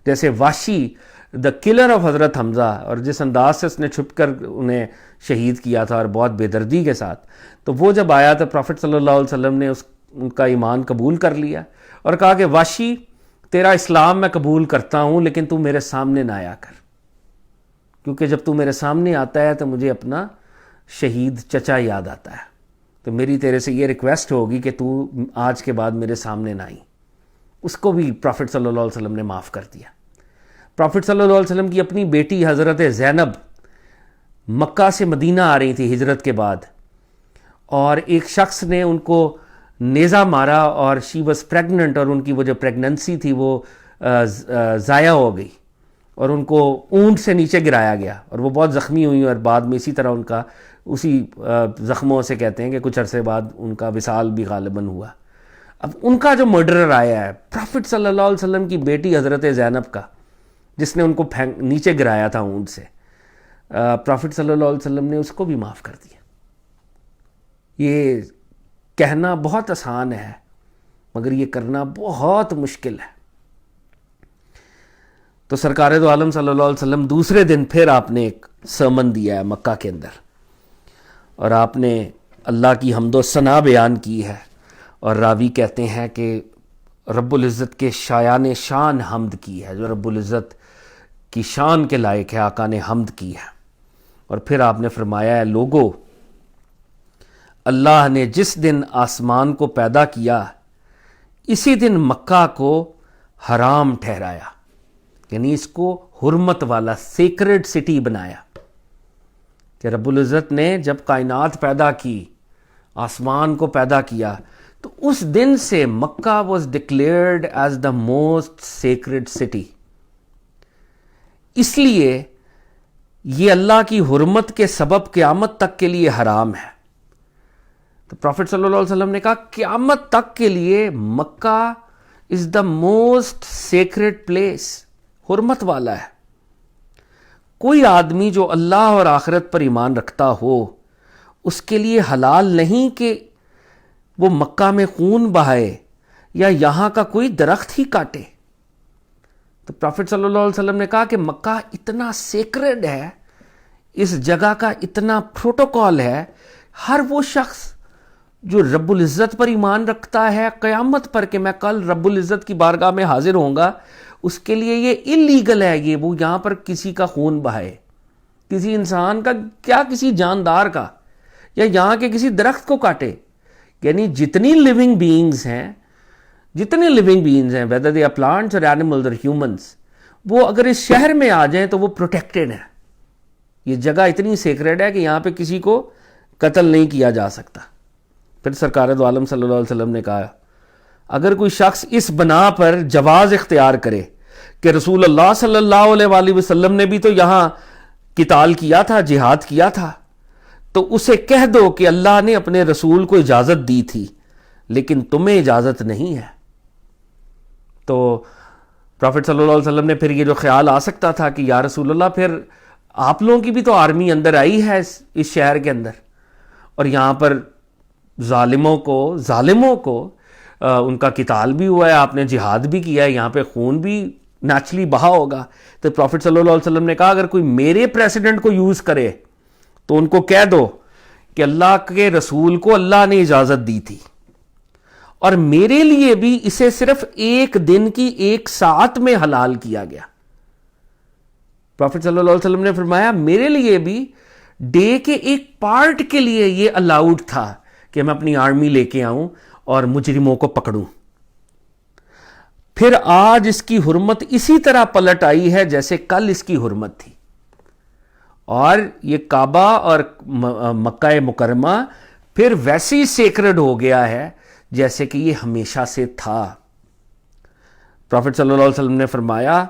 جیسے واشی دا کلر آف حضرت حمزہ، اور جس انداز سے اس نے چھپ کر انہیں شہید کیا تھا اور بہت بے دردی کے ساتھ، تو وہ جب آیا تو پروفٹ صلی اللہ علیہ وسلم نے ان کا ایمان قبول کر لیا اور کہا کہ واشی تیرا اسلام میں قبول کرتا ہوں لیکن تو میرے سامنے نہ آیا کر، کیونکہ جب تو میرے سامنے آتا ہے تو مجھے اپنا شہید چچا یاد آتا ہے، تو میری تیرے سے یہ ریکویسٹ ہوگی کہ تو آج کے بعد میرے سامنے نہ آئی۔ اس کو بھی پروفٹ صلی اللہ علیہ وسلم نے معاف کر دیا۔ پروفٹ صلی اللہ علیہ وسلم کی اپنی بیٹی حضرت زینب مکہ سے مدینہ آ رہی تھی ہجرت کے بعد، اور ایک شخص نے ان کو نیزہ مارا اور شی واز پریگننٹ، اور ان کی وہ جو پریگننسی تھی وہ ضائع ہو گئی اور ان کو اونٹ سے نیچے گرایا گیا اور وہ بہت زخمی ہوئی، اور بعد میں اسی طرح اسی زخموں سے کہتے ہیں کہ کچھ عرصے بعد ان کا وصال بھی غالباً ہوا. اب ان کا جو مرڈرر آیا ہے پرافٹ صلی اللہ علیہ وسلم کی بیٹی حضرت زینب کا، جس نے ان کو نیچے گرایا تھا اونٹ سے، پرافٹ صلی اللہ علیہ وسلم نے اس کو بھی معاف کر دیا. یہ کہنا بہت آسان ہے مگر یہ کرنا بہت مشکل ہے. تو سرکار دو عالم صلی اللہ علیہ وسلم دوسرے دن پھر آپ نے ایک سرمن دیا ہے مکہ کے اندر، اور آپ نے اللہ کی حمد و ثنا بیان کی ہے، اور راوی کہتے ہیں کہ رب العزت کے شایان شان حمد کی ہے، جو رب العزت کی شان کے لائق ہے آقا نے حمد کی ہے. اور پھر آپ نے فرمایا ہے لوگو، اللہ نے جس دن آسمان کو پیدا کیا اسی دن مکہ کو حرام ٹھہرایا، یعنی اس کو حرمت والا سیکرڈ سٹی بنایا. کہ رب العزت نے جب کائنات پیدا کی، آسمان کو پیدا کیا، تو اس دن سے Mecca was declared as the most sacred city. اس لیے یہ اللہ کی حرمت کے سبب قیامت تک کے لیے حرام ہے. تو پروفٹ صلی اللہ علیہ وسلم نے کہا قیامت تک کے لیے مکہ از دا موسٹ سیکرڈ پلیس، حرمت والا ہے. کوئی آدمی جو اللہ اور آخرت پر ایمان رکھتا ہو اس کے لیے حلال نہیں کہ وہ مکہ میں خون بہائے یا یہاں کا کوئی درخت ہی کاٹے. تو پروفٹ صلی اللہ علیہ وسلم نے کہا کہ مکہ اتنا سیکرڈ ہے، اس جگہ کا اتنا پروٹوکول ہے، ہر وہ شخص جو رب العزت پر ایمان رکھتا ہے قیامت پر کہ میں کل رب العزت کی بارگاہ میں حاضر ہوں گا، اس کے لیے یہ اللیگل ہے یہ وہ یہاں پر کسی کا خون بہائے، کسی انسان کا کیا کسی جاندار کا، یا یہاں کے کسی درخت کو کاٹے. یعنی جتنی لیونگ بینگز ہیں whether they are plants or animals or humans، وہ اگر اس شہر میں آ جائیں تو وہ پروٹیکٹڈ ہیں. یہ جگہ اتنی سیکرڈ ہے کہ یہاں پہ کسی کو قتل نہیں کیا جا سکتا. پھر سرکار دو عالم صلی اللہ علیہ وسلم نے کہا اگر کوئی شخص اس بنا پر جواز اختیار کرے کہ رسول اللہ صلی اللہ علیہ وسلم نے بھی تو یہاں قتال کیا تھا، جہاد کیا تھا، تو اسے کہہ دو کہ اللہ نے اپنے رسول کو اجازت دی تھی لیکن تمہیں اجازت نہیں ہے. تو پروفٹ صلی اللہ علیہ وسلم نے پھر یہ جو خیال آ سکتا تھا کہ یا رسول اللہ پھر آپ لوگوں کی بھی تو آرمی اندر آئی ہے اس شہر کے اندر، اور یہاں پر ظالموں کو ان کا قتال بھی ہوا ہے، آپ نے جہاد بھی کیا ہے، یہاں پہ خون بھی نیچرلی بہا ہوگا. تو پروفٹ صلی اللہ علیہ وسلم نے کہا اگر کوئی میرے پریسیڈنٹ کو یوز کرے تو ان کو کہہ دو کہ اللہ کے رسول کو اللہ نے اجازت دی تھی، اور میرے لیے بھی اسے صرف ایک دن کی 1 ساعت میں حلال کیا گیا. پروفٹ صلی اللہ علیہ وسلم نے فرمایا میرے لیے بھی ڈے کے ایک پارٹ کے لیے یہ الاؤڈ تھا کہ میں اپنی آرمی لے کے آؤں اور مجرموں کو پکڑوں. پھر آج اس کی حرمت اسی طرح پلٹ آئی ہے جیسے کل اس کی حرمت تھی، اور یہ کعبہ اور مکہ مکرمہ پھر ویسے ہی سیکرڈ ہو گیا ہے جیسے کہ یہ ہمیشہ سے تھا. پروفٹ صلی اللہ علیہ وسلم نے فرمایا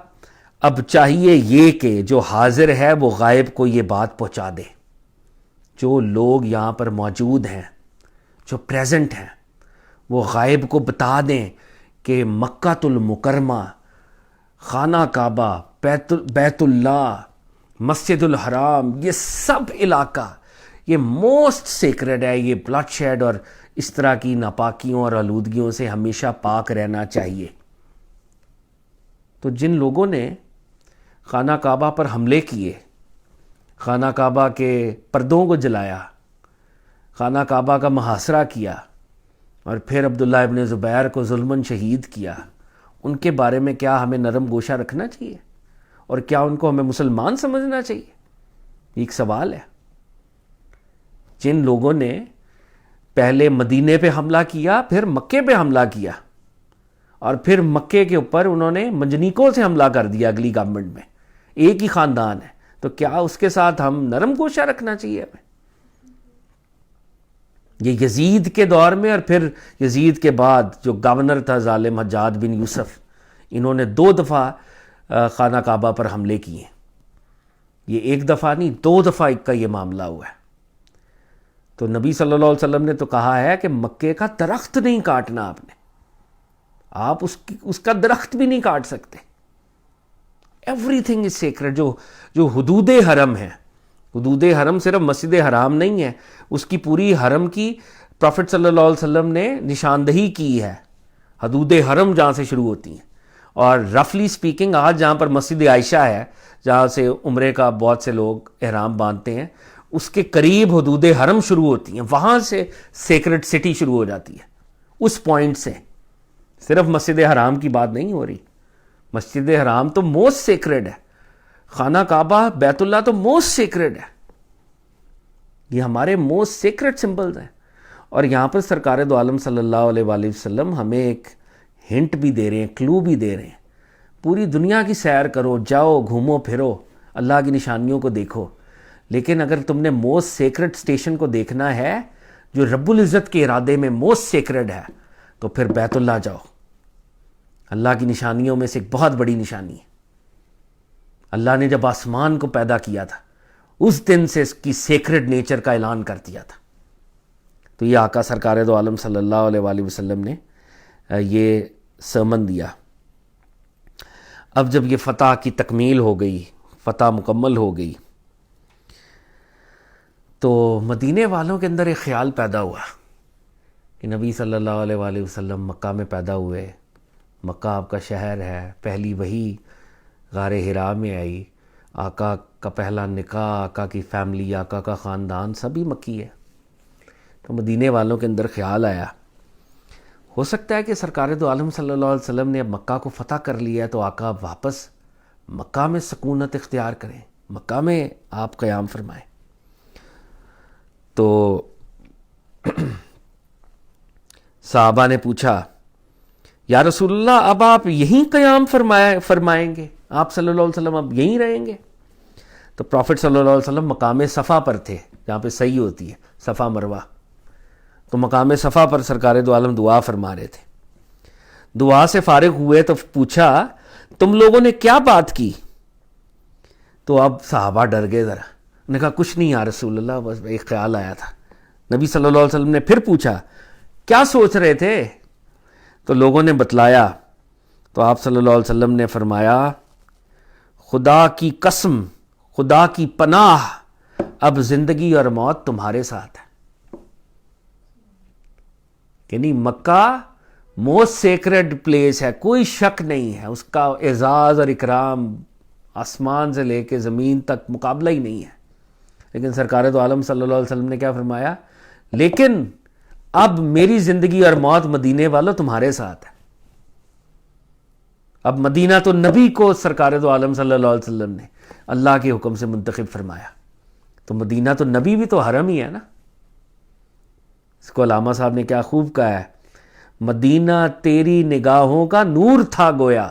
اب چاہیے یہ کہ جو حاضر ہے وہ غائب کو یہ بات پہنچا دے. جو لوگ یہاں پر موجود ہیں، جو پریزنٹ ہیں، وہ غائب کو بتا دیں کہ مکہ المکرمہ، خانہ کعبہ، بیت اللہ، مسجد الحرام، یہ سب علاقہ یہ موسٹ سیکرڈ ہے. یہ بلڈ شیڈ اور اس طرح کی ناپاکیوں اور آلودگیوں سے ہمیشہ پاک رہنا چاہیے. تو جن لوگوں نے خانہ کعبہ پر حملے کیے، خانہ کعبہ کے پردوں کو جلایا، خانہ کعبہ کا محاصرہ کیا، اور پھر عبداللہ ابن زبیر کو ظلماً شہید کیا، ان کے بارے میں کیا ہمیں نرم گوشہ رکھنا چاہیے؟ اور کیا ان کو ہمیں مسلمان سمجھنا چاہیے؟ ایک سوال ہے. جن لوگوں نے پہلے مدینے پہ حملہ کیا، پھر مکے پہ حملہ کیا، اور پھر مکے کے اوپر انہوں نے منجنیکوں سے حملہ کر دیا اگلی گورنمنٹ میں، ایک ہی خاندان ہے، تو کیا اس کے ساتھ ہم نرم گوشہ رکھنا چاہیے ہمیں؟ یہ یزید کے دور میں اور پھر یزید کے بعد جو گورنر تھا ظالم حجاج بن یوسف، انہوں نے 2 دفعہ خانہ کعبہ پر حملے کیے. یہ 1 دفعہ نہیں، 2 دفعہ کا یہ معاملہ ہوا ہے. تو نبی صلی اللہ علیہ وسلم نے تو کہا ہے کہ مکے کا درخت نہیں کاٹنا آپ نے، آپ اس کا درخت بھی نہیں کاٹ سکتے. Every thing is sacred. جو حدود حرم ہے، حدود حرم صرف مسجد حرام نہیں ہے، اس کی پوری حرم کی پروفٹ صلی اللہ علیہ وسلم نے نشاندہی کی ہے. حدود حرم جہاں سے شروع ہوتی ہیں، اور رفلی سپیکنگ آج جہاں پر مسجد عائشہ ہے جہاں سے عمرے کا بہت سے لوگ احرام باندھتے ہیں، اس کے قریب حدود حرم شروع ہوتی ہیں، وہاں سے سیکرڈ سٹی شروع ہو جاتی ہے. اس پوائنٹ سے صرف مسجد حرام کی بات نہیں ہو رہی. مسجد حرام تو موسٹ سیکرڈ ہے، خانہ کعبہ بیت اللہ تو موسٹ سیکرڈ ہے. یہ ہمارے موسٹ سیکرڈ سمبلز ہیں. اور یہاں پر سرکار دو عالم صلی اللہ علیہ وآلہ وسلم ہمیں ایک ہنٹ بھی دے رہے ہیں، کلو بھی دے رہے ہیں. پوری دنیا کی سیر کرو، جاؤ، گھومو پھرو، اللہ کی نشانیوں کو دیکھو، لیکن اگر تم نے موسٹ سیکرڈ اسٹیشن کو دیکھنا ہے جو رب العزت کے ارادے میں موسٹ سیکرڈ ہے، تو پھر بیت اللہ جاؤ. اللہ کی نشانیوں میں سے ایک بہت بڑی نشانی ہے. اللہ نے جب آسمان کو پیدا کیا تھا اس دن سے اس کی سیکرڈ نیچر کا اعلان کر دیا تھا. تو یہ آقا سرکار دو عالم صلی اللہ علیہ وآلہ وسلم نے یہ سرمن دیا. اب جب یہ فتح کی تکمیل ہو گئی، فتح مکمل ہو گئی، تو مدینے والوں کے اندر ایک خیال پیدا ہوا کہ نبی صلی اللہ علیہ وآلہ وسلم مکہ میں پیدا ہوئے، مکہ آپ کا شہر ہے، پہلی وحی غار حرا میں آئی، آقا کا پہلا نکاح، آقا کی فیملی، آقا کا خاندان سبھی مکی ہے. تو مدینے والوں کے اندر خیال آیا ہو سکتا ہے کہ سرکار دو عالم صلی اللہ علیہ وسلم نے اب مکہ کو فتح کر لیا ہے تو آقا واپس مکہ میں سکونت اختیار کریں، مکہ میں آپ قیام فرمائیں. تو صحابہ نے پوچھا یا رسول اللہ اب آپ یہیں قیام فرمائیں گے، آپ صلی اللہ علیہ وسلم اب یہیں رہیں گے؟ تو پروفٹ صلی اللہ علیہ وسلم مقام صفا پر تھے جہاں پہ صحیح ہوتی ہے صفا مروہ. تو مقام صفا پر سرکار دو عالم دعا فرما رہے تھے. دعا سے فارغ ہوئے تو پوچھا تم لوگوں نے کیا بات کی؟ تو اب صحابہ ڈر گئے ذرا، انہوں نے کہا کچھ نہیں یا رسول اللہ، بس ایک خیال آیا تھا. نبی صلی اللہ علیہ وسلم نے پھر پوچھا کیا سوچ رہے تھے؟ تو لوگوں نے بتلایا. تو آپ صلی اللہ علیہ وسلم نے فرمایا خدا کی قسم، خدا کی پناہ، اب زندگی اور موت تمہارے ساتھ ہے. یعنی مکہ موسٹ سیکرڈ پلیس ہے، کوئی شک نہیں ہے، اس کا اعزاز اور اکرام آسمان سے لے کے زمین تک مقابلہ ہی نہیں ہے. لیکن سرکار دو عالم صلی اللہ علیہ وسلم نے کیا فرمایا؟ لیکن اب میری زندگی اور موت مدینے والوں تمہارے ساتھ ہے. اب مدینہ تو نبی کو سرکار دو عالم صلی اللہ علیہ وسلم نے اللہ کے حکم سے منتخب فرمایا. تو مدینہ تو نبی بھی تو حرم ہی ہے نا. اس کو علامہ صاحب نے کیا خوب کہا ہے، مدینہ تیری نگاہوں کا نور تھا گویا،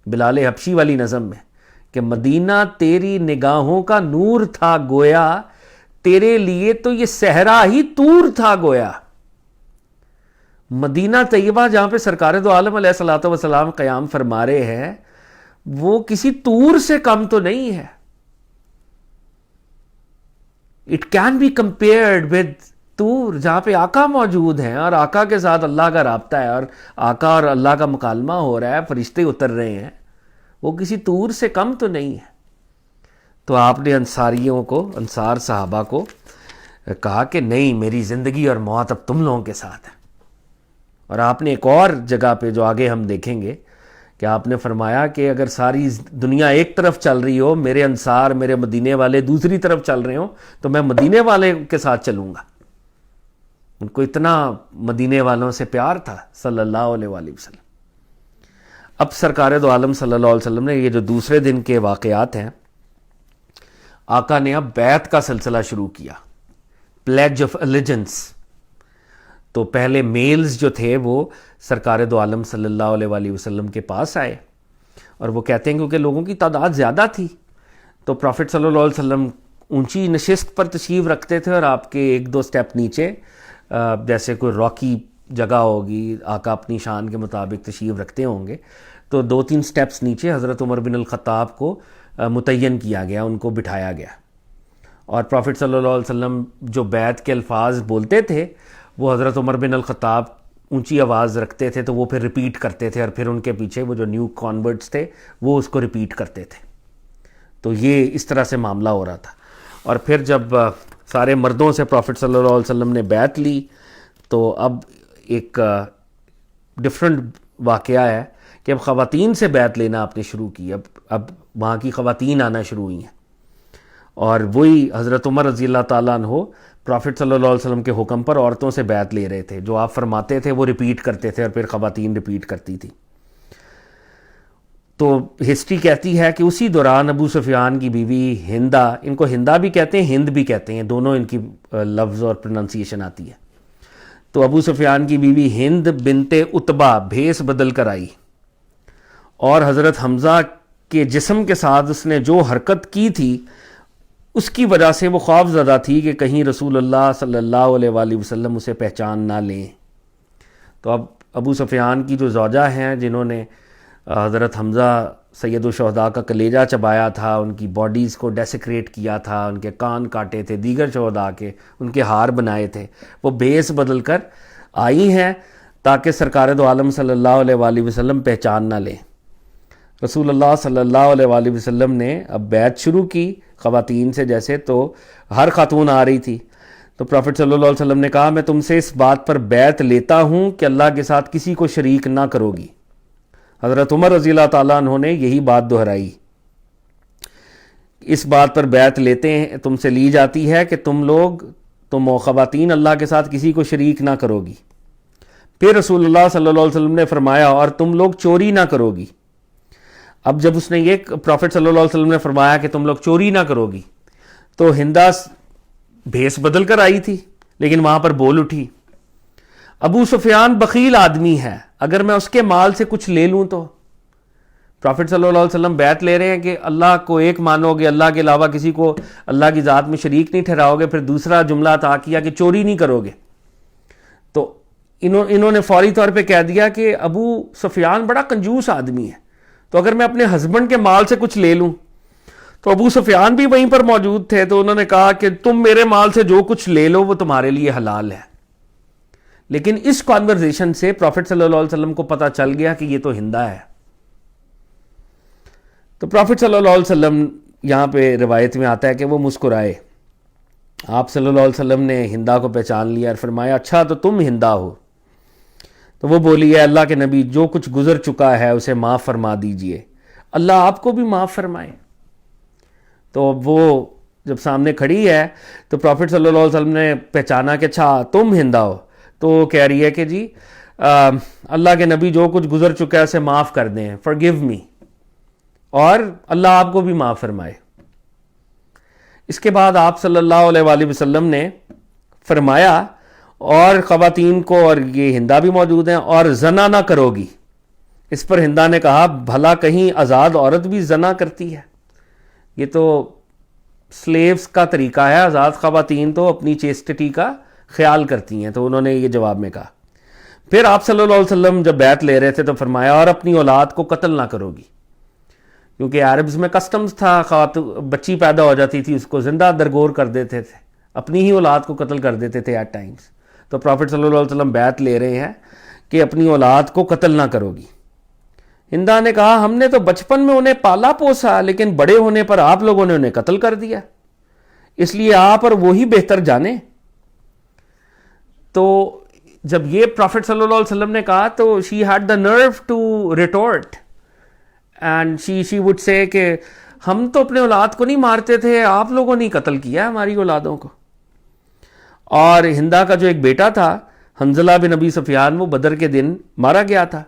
بلال حبشی والی نظم میں، کہ مدینہ تیری نگاہوں کا نور تھا گویا، تیرے لیے تو یہ صحرا ہی طور تھا گویا. مدینہ طیبہ جہاں پہ سرکار دو عالم علیہ الصلوۃ والسلام قیام فرما رہے ہیں وہ کسی طور سے کم تو نہیں ہے. It can be compared with طور، جہاں پہ آقا موجود ہیں اور آقا کے ساتھ اللہ کا رابطہ ہے اور آقا اور اللہ کا مکالمہ ہو رہا ہے، فرشتے اتر رہے ہیں، وہ کسی طور سے کم تو نہیں ہے. تو آپ نے انصاریوں کو، انصار صحابہ کو کہا کہ نہیں، میری زندگی اور موت اب تم لوگوں کے ساتھ ہے. اور آپ نے ایک اور جگہ پہ جو آگے ہم دیکھیں گے کہ آپ نے فرمایا کہ اگر ساری دنیا ایک طرف چل رہی ہو، میرے انصار، میرے مدینے والے دوسری طرف چل رہے ہوں، تو میں مدینے والے کے ساتھ چلوں گا. ان کو اتنا مدینے والوں سے پیار تھا صلی اللہ علیہ وآلہ وسلم. اب سرکار دو عالم صلی اللہ علیہ وسلم نے یہ جو دوسرے دن کے واقعات ہیں، آقا نے اب بیعت کا سلسلہ شروع کیا، پلیج آف الیجنس. تو پہلے میلز جو تھے وہ سرکار دو عالم صلی اللہ علیہ وآلہ وسلم کے پاس آئے اور وہ کہتے ہیں کیونکہ لوگوں کی تعداد زیادہ تھی تو پروفٹ صلی اللہ علیہ وسلم اونچی نشست پر تشریف رکھتے تھے اور آپ کے ایک دو سٹیپ نیچے جیسے کوئی راکی جگہ ہوگی، آقا اپنی شان کے مطابق تشریف رکھتے ہوں گے، تو دو تین سٹیپس نیچے حضرت عمر بن الخطاب کو متعین کیا گیا، ان کو بٹھایا گیا اور پروفٹ صلی اللہ علیہ وسلم جو بیعت کے الفاظ بولتے تھے وہ حضرت عمر بن الخطاب اونچی آواز رکھتے تھے تو وہ پھر ریپیٹ کرتے تھے، اور پھر ان کے پیچھے وہ جو نیو کانورٹس تھے وہ اس کو ریپیٹ کرتے تھے. تو یہ اس طرح سے معاملہ ہو رہا تھا. اور پھر جب سارے مردوں سے پروفٹ صلی اللہ علیہ وسلم نے بیعت لی تو اب ایک ڈفرینٹ واقعہ ہے کہ اب خواتین سے بیعت لینا آپ نے شروع کی. اب وہاں کی خواتین آنا شروع ہوئی ہیں، اور وہی حضرت عمر رضی اللہ تعالیٰ عنہ پروفٹ صلی اللہ علیہ وسلم کے حکم پر عورتوں سے بیعت لے رہے تھے. جو آپ فرماتے تھے وہ ریپیٹ کرتے تھے اور پھر خواتین ریپیٹ کرتی تھی. تو ہسٹری کہتی ہے کہ اسی دوران ابو سفیان کی بیوی ہندا، ان کو ہندا بھی کہتے ہیں ہند بھی کہتے ہیں، دونوں ان کی لفظ اور پروننسیشن آتی ہے. تو ابو سفیان کی بیوی ہند بنت عتبہ بھیس بدل کر آئی، اور حضرت حمزہ کے جسم کے ساتھ اس نے جو حرکت کی تھی اس کی وجہ سے وہ خوف زدہ تھی کہ کہیں رسول اللہ صلی اللہ علیہ وآلہ وسلم اسے پہچان نہ لیں. تو اب ابو سفیان کی جو زوجہ ہیں جنہوں نے حضرت حمزہ سید الشہداء کا کلیجہ چبایا تھا، ان کی باڈیز کو ڈیسیکریٹ کیا تھا، ان کے کان کاٹے تھے، دیگر شہداء کے ان کے ہار بنائے تھے، وہ بھیس بدل کر آئی ہیں تاکہ سرکار دو عالم صلی اللہ علیہ وآلہ وسلم پہچان نہ لیں. رسول اللہ صلی اللہ علیہ وآلہ وسلم نے اب بیعت شروع کی خواتین سے، جیسے تو ہر خاتون آ رہی تھی. تو پروفٹ صلی اللہ علیہ وسلم نے کہا میں تم سے اس بات پر بیعت لیتا ہوں کہ اللہ کے ساتھ کسی کو شریک نہ کرو گی. حضرت عمر رضی اللہ تعالیٰ عنہ نے یہی بات دہرائی، اس بات پر بیعت لیتے ہیں تم سے لی جاتی ہے کہ تم خواتین اللہ کے ساتھ کسی کو شریک نہ کرو گی. پھر رسول اللہ صلی اللہ علیہ وسلم نے فرمایا اور تم لوگ چوری نہ کرو گی. اب جب اس نے یہ پروفٹ صلی اللہ علیہ وسلم نے فرمایا کہ تم لوگ چوری نہ کرو گی تو ہندا بھیس بدل کر آئی تھی لیکن وہاں پر بول اٹھی ابو سفیان بخیل آدمی ہے، اگر میں اس کے مال سے کچھ لے لوں تو. پروفٹ صلی اللہ علیہ وسلم بیعت لے رہے ہیں کہ اللہ کو ایک مانو گے، اللہ کے علاوہ کسی کو اللہ کی ذات میں شریک نہیں ٹھہراؤ گے. پھر دوسرا جملہ عطا کیا کہ چوری نہیں کرو گے. تو انہوں نے فوری طور پہ کہہ دیا کہ ابو سفیان بڑا کنجوس آدمی ہے، تو اگر میں اپنے ہسبینڈ کے مال سے کچھ لے لوں. تو ابو سفیان بھی وہیں پر موجود تھے، تو انہوں نے کہا کہ تم میرے مال سے جو کچھ لے لو وہ تمہارے لیے حلال ہے. لیکن اس کانورزیشن سے پروفٹ صلی اللہ علیہ وسلم کو پتہ چل گیا کہ یہ تو ہندا ہے. تو پروفٹ صلی اللہ علیہ وسلم، یہاں پہ روایت میں آتا ہے کہ وہ مسکرائے. آپ صلی اللہ علیہ وسلم نے ہندا کو پہچان لیا اور فرمایا اچھا تو تم ہندا ہو. تو وہ بولی ہے اللہ کے نبی جو کچھ گزر چکا ہے اسے معاف فرما دیجئے، اللہ آپ کو بھی معاف فرمائے. تو وہ جب سامنے کھڑی ہے تو پروفٹ صلی اللہ علیہ وسلم نے پہچانا کہ اچھا تم ہندا ہو. تو وہ کہہ رہی ہے کہ جی اللہ کے نبی جو کچھ گزر چکا ہے اسے معاف کر دیں، forgive me، اور اللہ آپ کو بھی معاف فرمائے. اس کے بعد آپ صلی اللہ علیہ وآلہ وسلم نے فرمایا اور خواتین کو، اور یہ ہندا بھی موجود ہیں، اور زنا نہ کرو گی. اس پر ہندا نے کہا بھلا کہیں آزاد عورت بھی زنا کرتی ہے؟ یہ تو سلیوز کا طریقہ ہے، آزاد خواتین تو اپنی چیسٹٹی کا خیال کرتی ہیں. تو انہوں نے یہ جواب میں کہا. پھر آپ صلی اللہ علیہ وسلم جب بیعت لے رہے تھے تو فرمایا اور اپنی اولاد کو قتل نہ کرو گی، کیونکہ عربز میں کسٹمز تھا، بچی پیدا ہو جاتی تھی اس کو زندہ درگور کر دیتے تھے، اپنی ہی اولاد کو قتل کر دیتے تھے ایٹ ٹائمز. تو پروفٹ صلی اللہ علیہ وسلم بیعت لے رہے ہیں کہ اپنی اولاد کو قتل نہ کرو گی. ہندا نے کہا ہم نے تو بچپن میں انہیں پالا پوسا، لیکن بڑے ہونے پر آپ لوگوں نے انہیں قتل کر دیا، اس لیے آپ اور وہی بہتر جانیں. تو جب یہ پروفٹ صلی اللہ علیہ وسلم نے کہا تو she had the nerve to retort and she would say کہ ہم تو اپنے اولاد کو نہیں مارتے تھے، آپ لوگوں نے قتل کیا ہماری اولادوں کو. اور ہندا کا جو ایک بیٹا تھا حنظلہ بن ابی سفیان، وہ بدر کے دن مارا گیا تھا.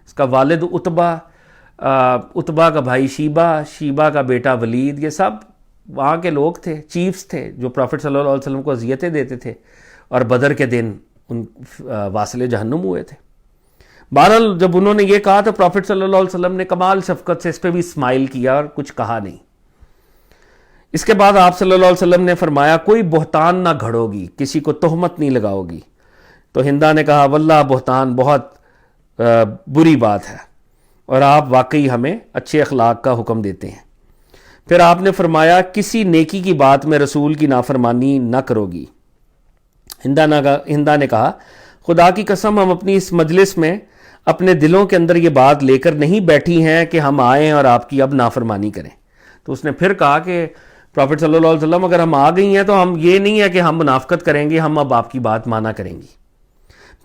اس کا والد عتبہ کا بھائی شیبہ کا بیٹا ولید، یہ سب وہاں کے لوگ تھے، چیفز تھے جو پروفٹ صلی اللہ علیہ وسلم کو اذیتیں دیتے تھے، اور بدر کے دن ان واصل جہنم ہوئے تھے. بہرحال جب انہوں نے یہ کہا تو پروفٹ صلی اللہ علیہ وسلم نے کمال شفقت سے اس پہ بھی اسمائل کیا اور کچھ کہا نہیں. اس کے بعد آپ صلی اللہ علیہ وسلم نے فرمایا کوئی بہتان نہ گھڑو گی، کسی کو تہمت نہیں لگاؤ گی. تو ہندا نے کہا واللہ بہتان بہت بری بات ہے، اور آپ واقعی ہمیں اچھے اخلاق کا حکم دیتے ہیں. پھر آپ نے فرمایا کسی نیکی کی بات میں رسول کی نافرمانی نہ کرو گی. ہندا نے کہا خدا کی قسم ہم اپنی اس مجلس میں اپنے دلوں کے اندر یہ بات لے کر نہیں بیٹھی ہیں کہ ہم آئیں اور آپ کی اب نافرمانی کریں. تو اس نے پھر کہا کہ پروفٹ صلی اللہ علیہ وسلم اگر ہم آ گئی ہیں تو ہم یہ نہیں ہے کہ ہم منافقت کریں گے, ہم اب آپ کی بات مانا کریں گی.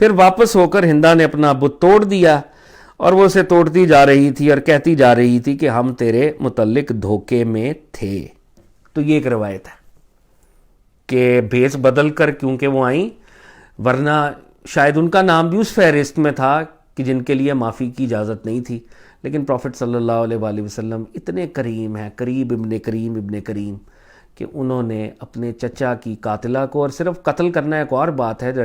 پھر واپس ہو کر ہندا نے اپنا بت توڑ دیا اور وہ اسے توڑتی جا رہی تھی اور کہتی جا رہی تھی کہ ہم تیرے متعلق دھوکے میں تھے. تو یہ ایک روایت ہے کہ بھیس بدل کر کیونکہ وہ آئیں, ورنہ شاید ان کا نام بھی اس فہرست میں تھا کہ جن کے لیے معافی کی اجازت نہیں تھی. لیکن پروفٹ صلی اللہ علیہ وآلہ وسلم اتنے کریم ہیں, کریم ابن کریم, کہ انہوں نے اپنے چچا کی قاتلہ کو, اور صرف قتل کرنا ایک اور بات ہے, جو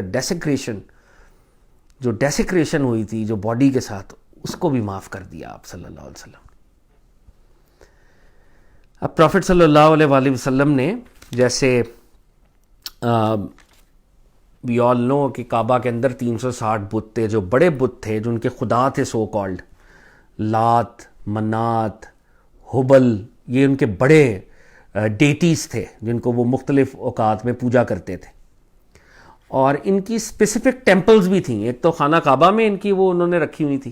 ڈیسیکریشن ہوئی تھی جو باڈی کے ساتھ, اس کو بھی معاف کر دیا آپ صلی اللہ علیہ وسلم. اب پروفٹ صلی اللہ علیہ وآلہ وسلم نے, جیسے وی آل نو کہ کعبہ کے اندر 360 بت تھے, جو بڑے بت تھے, جو ان کے خدا تھے سو کالڈ, لات, منات, حبل, یہ ان کے بڑے ڈیٹیز تھے جن کو وہ مختلف اوقات میں پوجا کرتے تھے. اور ان کی اسپیسیفک ٹیمپلز بھی تھیں. ایک تو خانہ کعبہ میں ان کی وہ انہوں نے رکھی ہوئی تھی,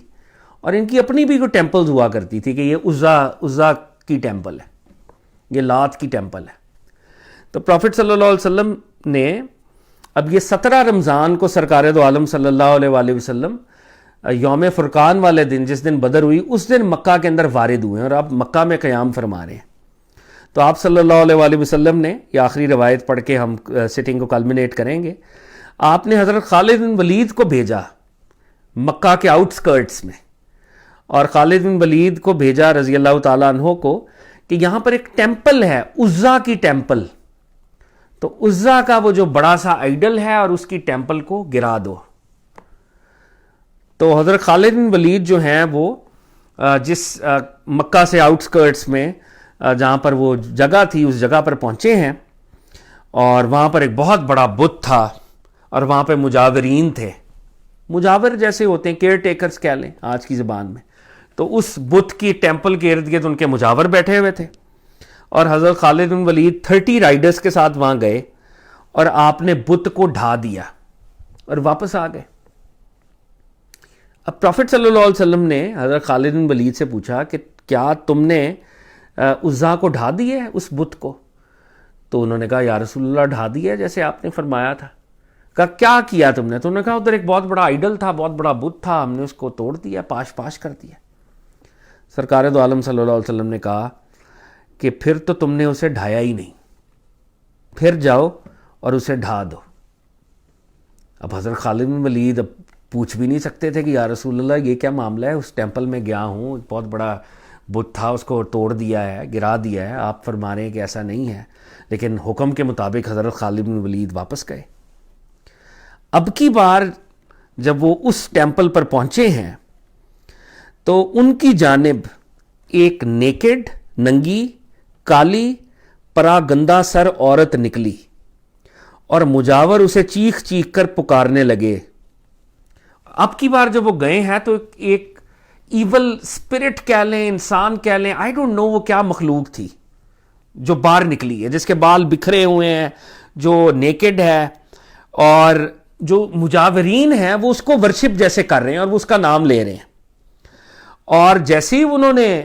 اور ان کی اپنی بھی کوئی ٹیمپلز ہوا کرتی تھی کہ یہ عزا کی ٹیمپل ہے, یہ لات کی ٹیمپل ہے. تو پروفٹ صلی اللہ علیہ وسلم نے اب یہ 17 رمضان کو سرکار دو عالم صلی اللہ علیہ وآلہ وسلم یوم فرقان والے دن, جس دن بدر ہوئی, اس دن مکہ کے اندر وارد ہوئے ہیں اور آپ مکہ میں قیام فرما رہے ہیں. تو آپ صلی اللہ علیہ وآلہ وسلم نے, یہ آخری روایت پڑھ کے ہم سٹنگ کو کلمنیٹ کریں گے, آپ نے حضرت خالد بن ولید کو بھیجا مکہ کے آؤٹ سکرٹس میں, اور خالد بن ولید کو بھیجا رضی اللہ تعالیٰ عنہ کو کہ یہاں پر ایک ٹیمپل ہے, عزا کی ٹیمپل, تو عزا کا وہ جو بڑا سا آئیڈل ہے اور اس کی ٹیمپل کو گرا دو. تو حضرت خالد بن ولید جو ہیں وہ جس مکہ سے آؤٹ سکرٹس میں جہاں پر وہ جگہ تھی اس جگہ پر پہنچے ہیں, اور وہاں پر ایک بہت بڑا بت تھا, اور وہاں پہ مجاورین تھے. مجاور جیسے ہوتے ہیں کیئر ٹیکرز کہہ لیں آج کی زبان میں. تو اس بت کی ٹیمپل کے ارد گرد ان کے مجاور بیٹھے ہوئے تھے, اور حضرت خالد بن ولید 30 رائڈرز کے ساتھ وہاں گئے اور آپ نے بت کو ڈھا دیا اور واپس آ گئے. اب پروفٹ صلی اللہ علیہ وسلم نے حضرت خالد بن ولید سے پوچھا کہ کیا تم نے عزا کو ڈھا دی ہے, اس بت کو؟ تو انہوں نے کہا یا رسول اللہ ڈھا دیا ہے جیسے آپ نے فرمایا تھا. کہا کیا کیا تم نے؟ تو انہوں نے کہا ادھر ایک بہت بڑا آئیڈل تھا, بہت بڑا بت تھا, ہم نے اس کو توڑ دیا, پاش کر دیا. سرکار دو عالم صلی اللہ علیہ وسلم نے کہا کہ پھر تو تم نے اسے ڈھایا ہی نہیں, پھر جاؤ اور اسے ڈھا دو. اب حضرت خالد بن ولید اب پوچھ بھی نہیں سکتے تھے کہ یا رسول اللہ یہ کیا معاملہ ہے, اس ٹیمپل میں گیا ہوں, بہت بڑا بت تھا, اس کو توڑ دیا ہے, گرا دیا ہے, آپ فرما رہے ہیں کہ ایسا نہیں ہے. لیکن حکم کے مطابق حضرت خالد بن ولید واپس گئے. اب کی بار جب وہ اس ٹیمپل پر پہنچے ہیں تو ان کی جانب ایک نیکڈ, ننگی, کالی, پرا گندا سر عورت نکلی, اور مجاور اسے چیخ چیخ کر پکارنے لگے. اب کی بار جب وہ گئے ہیں تو ایک ایول اسپرٹ کہہ لیں, انسان کہہ لیں, آئی ڈونٹ نو وہ کیا مخلوق تھی جو باہر نکلی ہے, جس کے بال بکھرے ہوئے ہیں, جو نیکڈ ہے, اور جو مجاورین ہیں وہ اس کو ورشپ جیسے کر رہے ہیں اور وہ اس کا نام لے رہے ہیں. اور جیسے ہی انہوں نے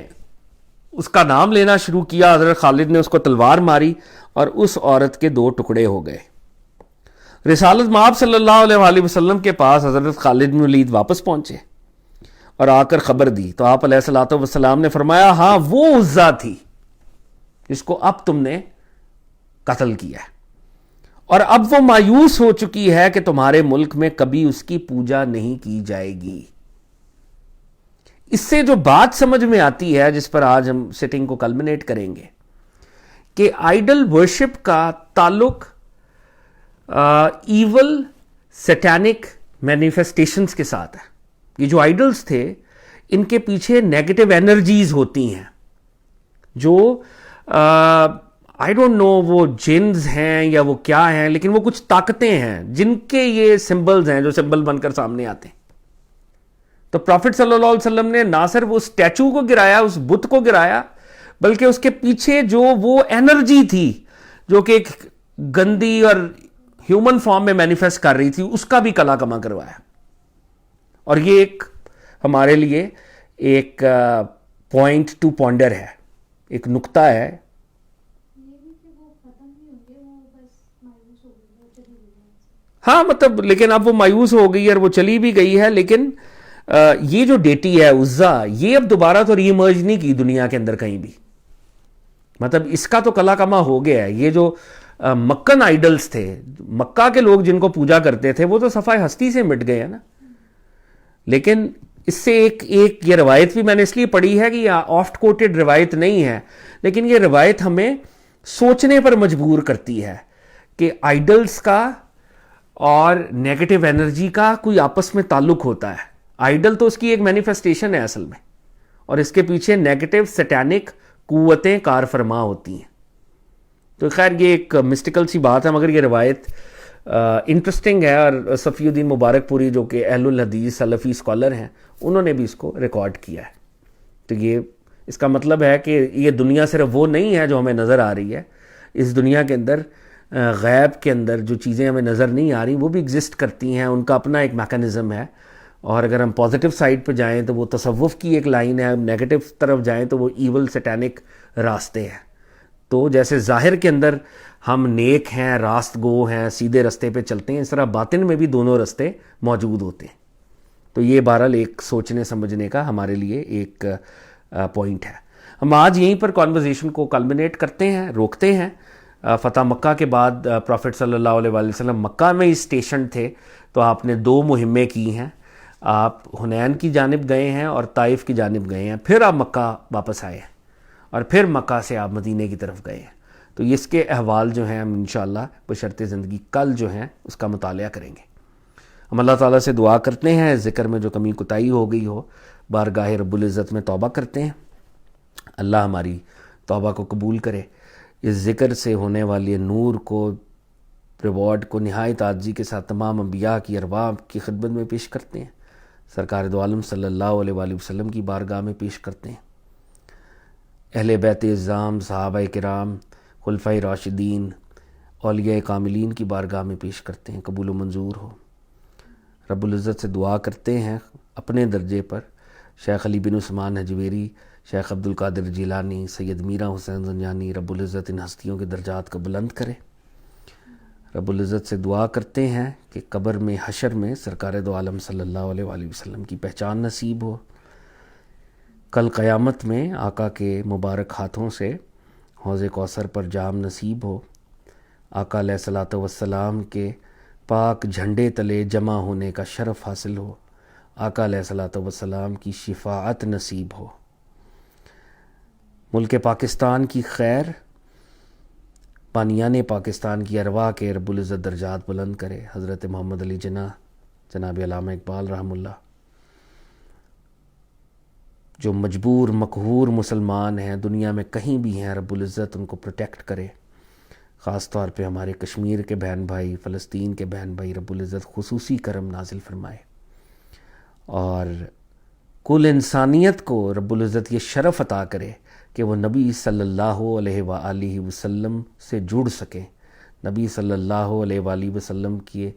اس کا نام لینا شروع کیا, حضرت خالد نے اس کو تلوار ماری اور اس عورت کے 2 ٹکڑے ہو گئے. رسالت مآب صلی اللہ علیہ وآلہ وسلم کے پاس حضرت خالد بن ولید واپس پہنچے اور آ کر خبر دی. تو آپ علیہ الصلوۃ والسلام نے فرمایا ہاں وہ عزا تھی جس کو اب تم نے قتل کیا ہے, اور اب وہ مایوس ہو چکی ہے کہ تمہارے ملک میں کبھی اس کی پوجا نہیں کی جائے گی. اس سے جو بات سمجھ میں آتی ہے, جس پر آج ہم سٹنگ کو کلمنیٹ کریں گے, کہ آئیڈل ورشپ کا تعلق ایول سیٹینک مینیفیسٹیشنز کے ساتھ ہے. یہ جو آئیڈلز تھے ان کے پیچھے نیگیٹو انرجیز ہوتی ہیں, جو آئی ڈونٹ نو وہ جنز ہیں یا وہ کیا ہیں, لیکن وہ کچھ طاقتیں ہیں جن کے یہ سمبلز ہیں جو سمبل بن کر سامنے آتے ہیں. تو پروفٹ صلی اللہ علیہ وسلم نے نہ صرف اس اسٹیچو کو گرایا, اس بت کو گرایا, بلکہ اس کے پیچھے جو وہ انرجی تھی جو کہ ایک گندی اور ہیومن فارم میں مینیفیسٹ کر رہی تھی، اس کا بھی کلا کما کروایا. اور یہ ایک ہمارے لیے ایک پوائنٹ ٹو پونڈر ہے، ایک نقطہ ہے. ہاں مطلب لیکن اب وہ مایوس ہو گئی اور وہ چلی بھی گئی ہے، لیکن یہ جو ڈیٹی ہے عزا، یہ اب دوبارہ تو ری ایمرج نہیں کی دنیا کے اندر کہیں بھی. مطلب اس کا تو کلا کما ہو گیا ہے. یہ جو مکن آئیڈلز تھے، مکہ کے لوگ جن کو پوجا کرتے تھے، وہ تو صفحہ ہستی سے مٹ گئے ہیں نا. لیکن اس سے ایک یہ روایت بھی میں نے اس لیے پڑھی ہے کہ یہ آفٹ کوٹڈ روایت نہیں ہے، لیکن یہ روایت ہمیں سوچنے پر مجبور کرتی ہے کہ آئیڈلز کا اور نیگیٹو انرجی کا کوئی آپس میں تعلق ہوتا ہے. آئیڈل تو اس کی ایک مینیفیسٹیشن ہے اصل میں، اور اس کے پیچھے نیگیٹو سیٹینک قوتیں کار فرما ہوتی ہیں. تو خیر یہ ایک مسٹیکل سی بات ہے، مگر یہ روایت انٹرسٹنگ ہے. اور صفی الدین مبارک پوری جو کہ اہل الحدیث سلفی اسکالر ہیں، انہوں نے بھی اس کو ریکارڈ کیا ہے. تو یہ اس کا مطلب ہے کہ یہ دنیا صرف وہ نہیں ہے جو ہمیں نظر آ رہی ہے. اس دنیا کے اندر غیب کے اندر جو چیزیں ہمیں نظر نہیں آ رہی وہ بھی ایگزسٹ کرتی ہیں، ان کا اپنا ایک میکانزم ہے. اور اگر ہم پازیٹیو سائڈ پہ جائیں تو وہ تصوف کی ایک لائن ہے، نیگیٹو طرف جائیں تو وہ ایول سیٹینک راستے ہیں. تو جیسے ظاہر کے اندر ہم نیک ہیں، راست گو ہیں، سیدھے رستے پہ چلتے ہیں، اس طرح باطن میں بھی دونوں رستے موجود ہوتے ہیں. تو یہ بہرحال ایک سوچنے سمجھنے کا ہمارے لیے ایک پوائنٹ ہے. ہم آج یہیں پر کانورزیشن کو کلمنیٹ کرتے ہیں، روکتے ہیں. فتح مکہ کے بعد پروفٹ صلی اللہ علیہ وآلہ وسلم مکہ میں ہی اسٹیشن تھے، تو آپ نے 2 مہمیں کی ہیں. آپ حنین کی جانب گئے ہیں اور طائف کی جانب گئے ہیں، پھر آپ مکہ واپس آئے ہیں، اور پھر مکہ سے آپ مدینے کی طرف گئے ہیں. تو اس کے احوال جو ہیں ہم انشاءاللہ بشرط زندگی کل جو ہیں اس کا مطالعہ کریں گے. ہم اللہ تعالیٰ سے دعا کرتے ہیں، ذکر میں جو کمی کوتاہی ہو گئی ہو بارگاہ رب العزت میں توبہ کرتے ہیں. اللہ ہماری توبہ کو قبول کرے. اس ذکر سے ہونے والے نور کو، ریوارڈ کو نہایت عاجزی کے ساتھ تمام انبیاء کی ارواح کی خدمت میں پیش کرتے ہیں، سرکار دو عالم صلی اللہ علیہ وآلہ وسلم کی بارگاہ میں پیش کرتے ہیں. اہل بیت اعظام، صحابہ کرام، خلفائے راشدین، اولیاء کاملین کی بارگاہ میں پیش کرتے ہیں، قبول و منظور ہو. رب العزت سے دعا کرتے ہیں اپنے درجے پر شیخ علی بن عثمان حجویری، شیخ عبد القادر جیلانی، سید میرا حسین زنجانی، رب العزت ان ہستیوں کے درجات کو بلند کرے. رب العزت سے دعا کرتے ہیں کہ قبر میں، حشر میں سرکار دو عالم صلی اللہ علیہ وآلہ وسلم کی پہچان نصیب ہو. کل قیامت میں آقا کے مبارک ہاتھوں سے حوض کوثر پر جام نصیب ہو. آقا علیہ الصلوۃ والسلام کے پاک جھنڈے تلے جمع ہونے کا شرف حاصل ہو. آقا علیہ الصلوۃ والسلام کی شفاعت نصیب ہو. ملک پاکستان کی خیر، بانیان پاکستان کی ارواح کے رب العزت درجات بلند کرے. حضرت محمد علی جناح، جناب علامہ اقبال رحم اللہ، جو مجبور مقہور مسلمان ہیں دنیا میں کہیں بھی ہیں، رب العزت ان کو پروٹیکٹ کرے. خاص طور پہ ہمارے کشمیر کے بہن بھائی، فلسطین کے بہن بھائی، رب العزت خصوصی کرم نازل فرمائے. اور کل انسانیت کو رب العزت یہ شرف عطا کرے کہ وہ نبی صلی اللہ علیہ وآلہ وسلم سے جڑ سکیں، نبی صلی اللہ علیہ وآلہ وسلم کی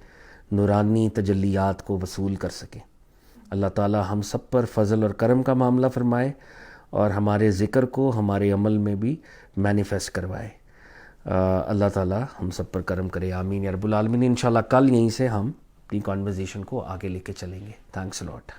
نورانی تجلیات کو وصول کر سکیں. اللہ تعالی ہم سب پر فضل اور کرم کا معاملہ فرمائے اور ہمارے ذکر کو ہمارے عمل میں بھی مینیفیسٹ کروائے. اللہ تعالی ہم سب پر کرم کرے، آمین یا رب العالمین. انشاءاللہ کل یہیں سے ہم اپنی کانورزیشن کو آگے لے کے چلیں گے. تھینکس اے لاٹ.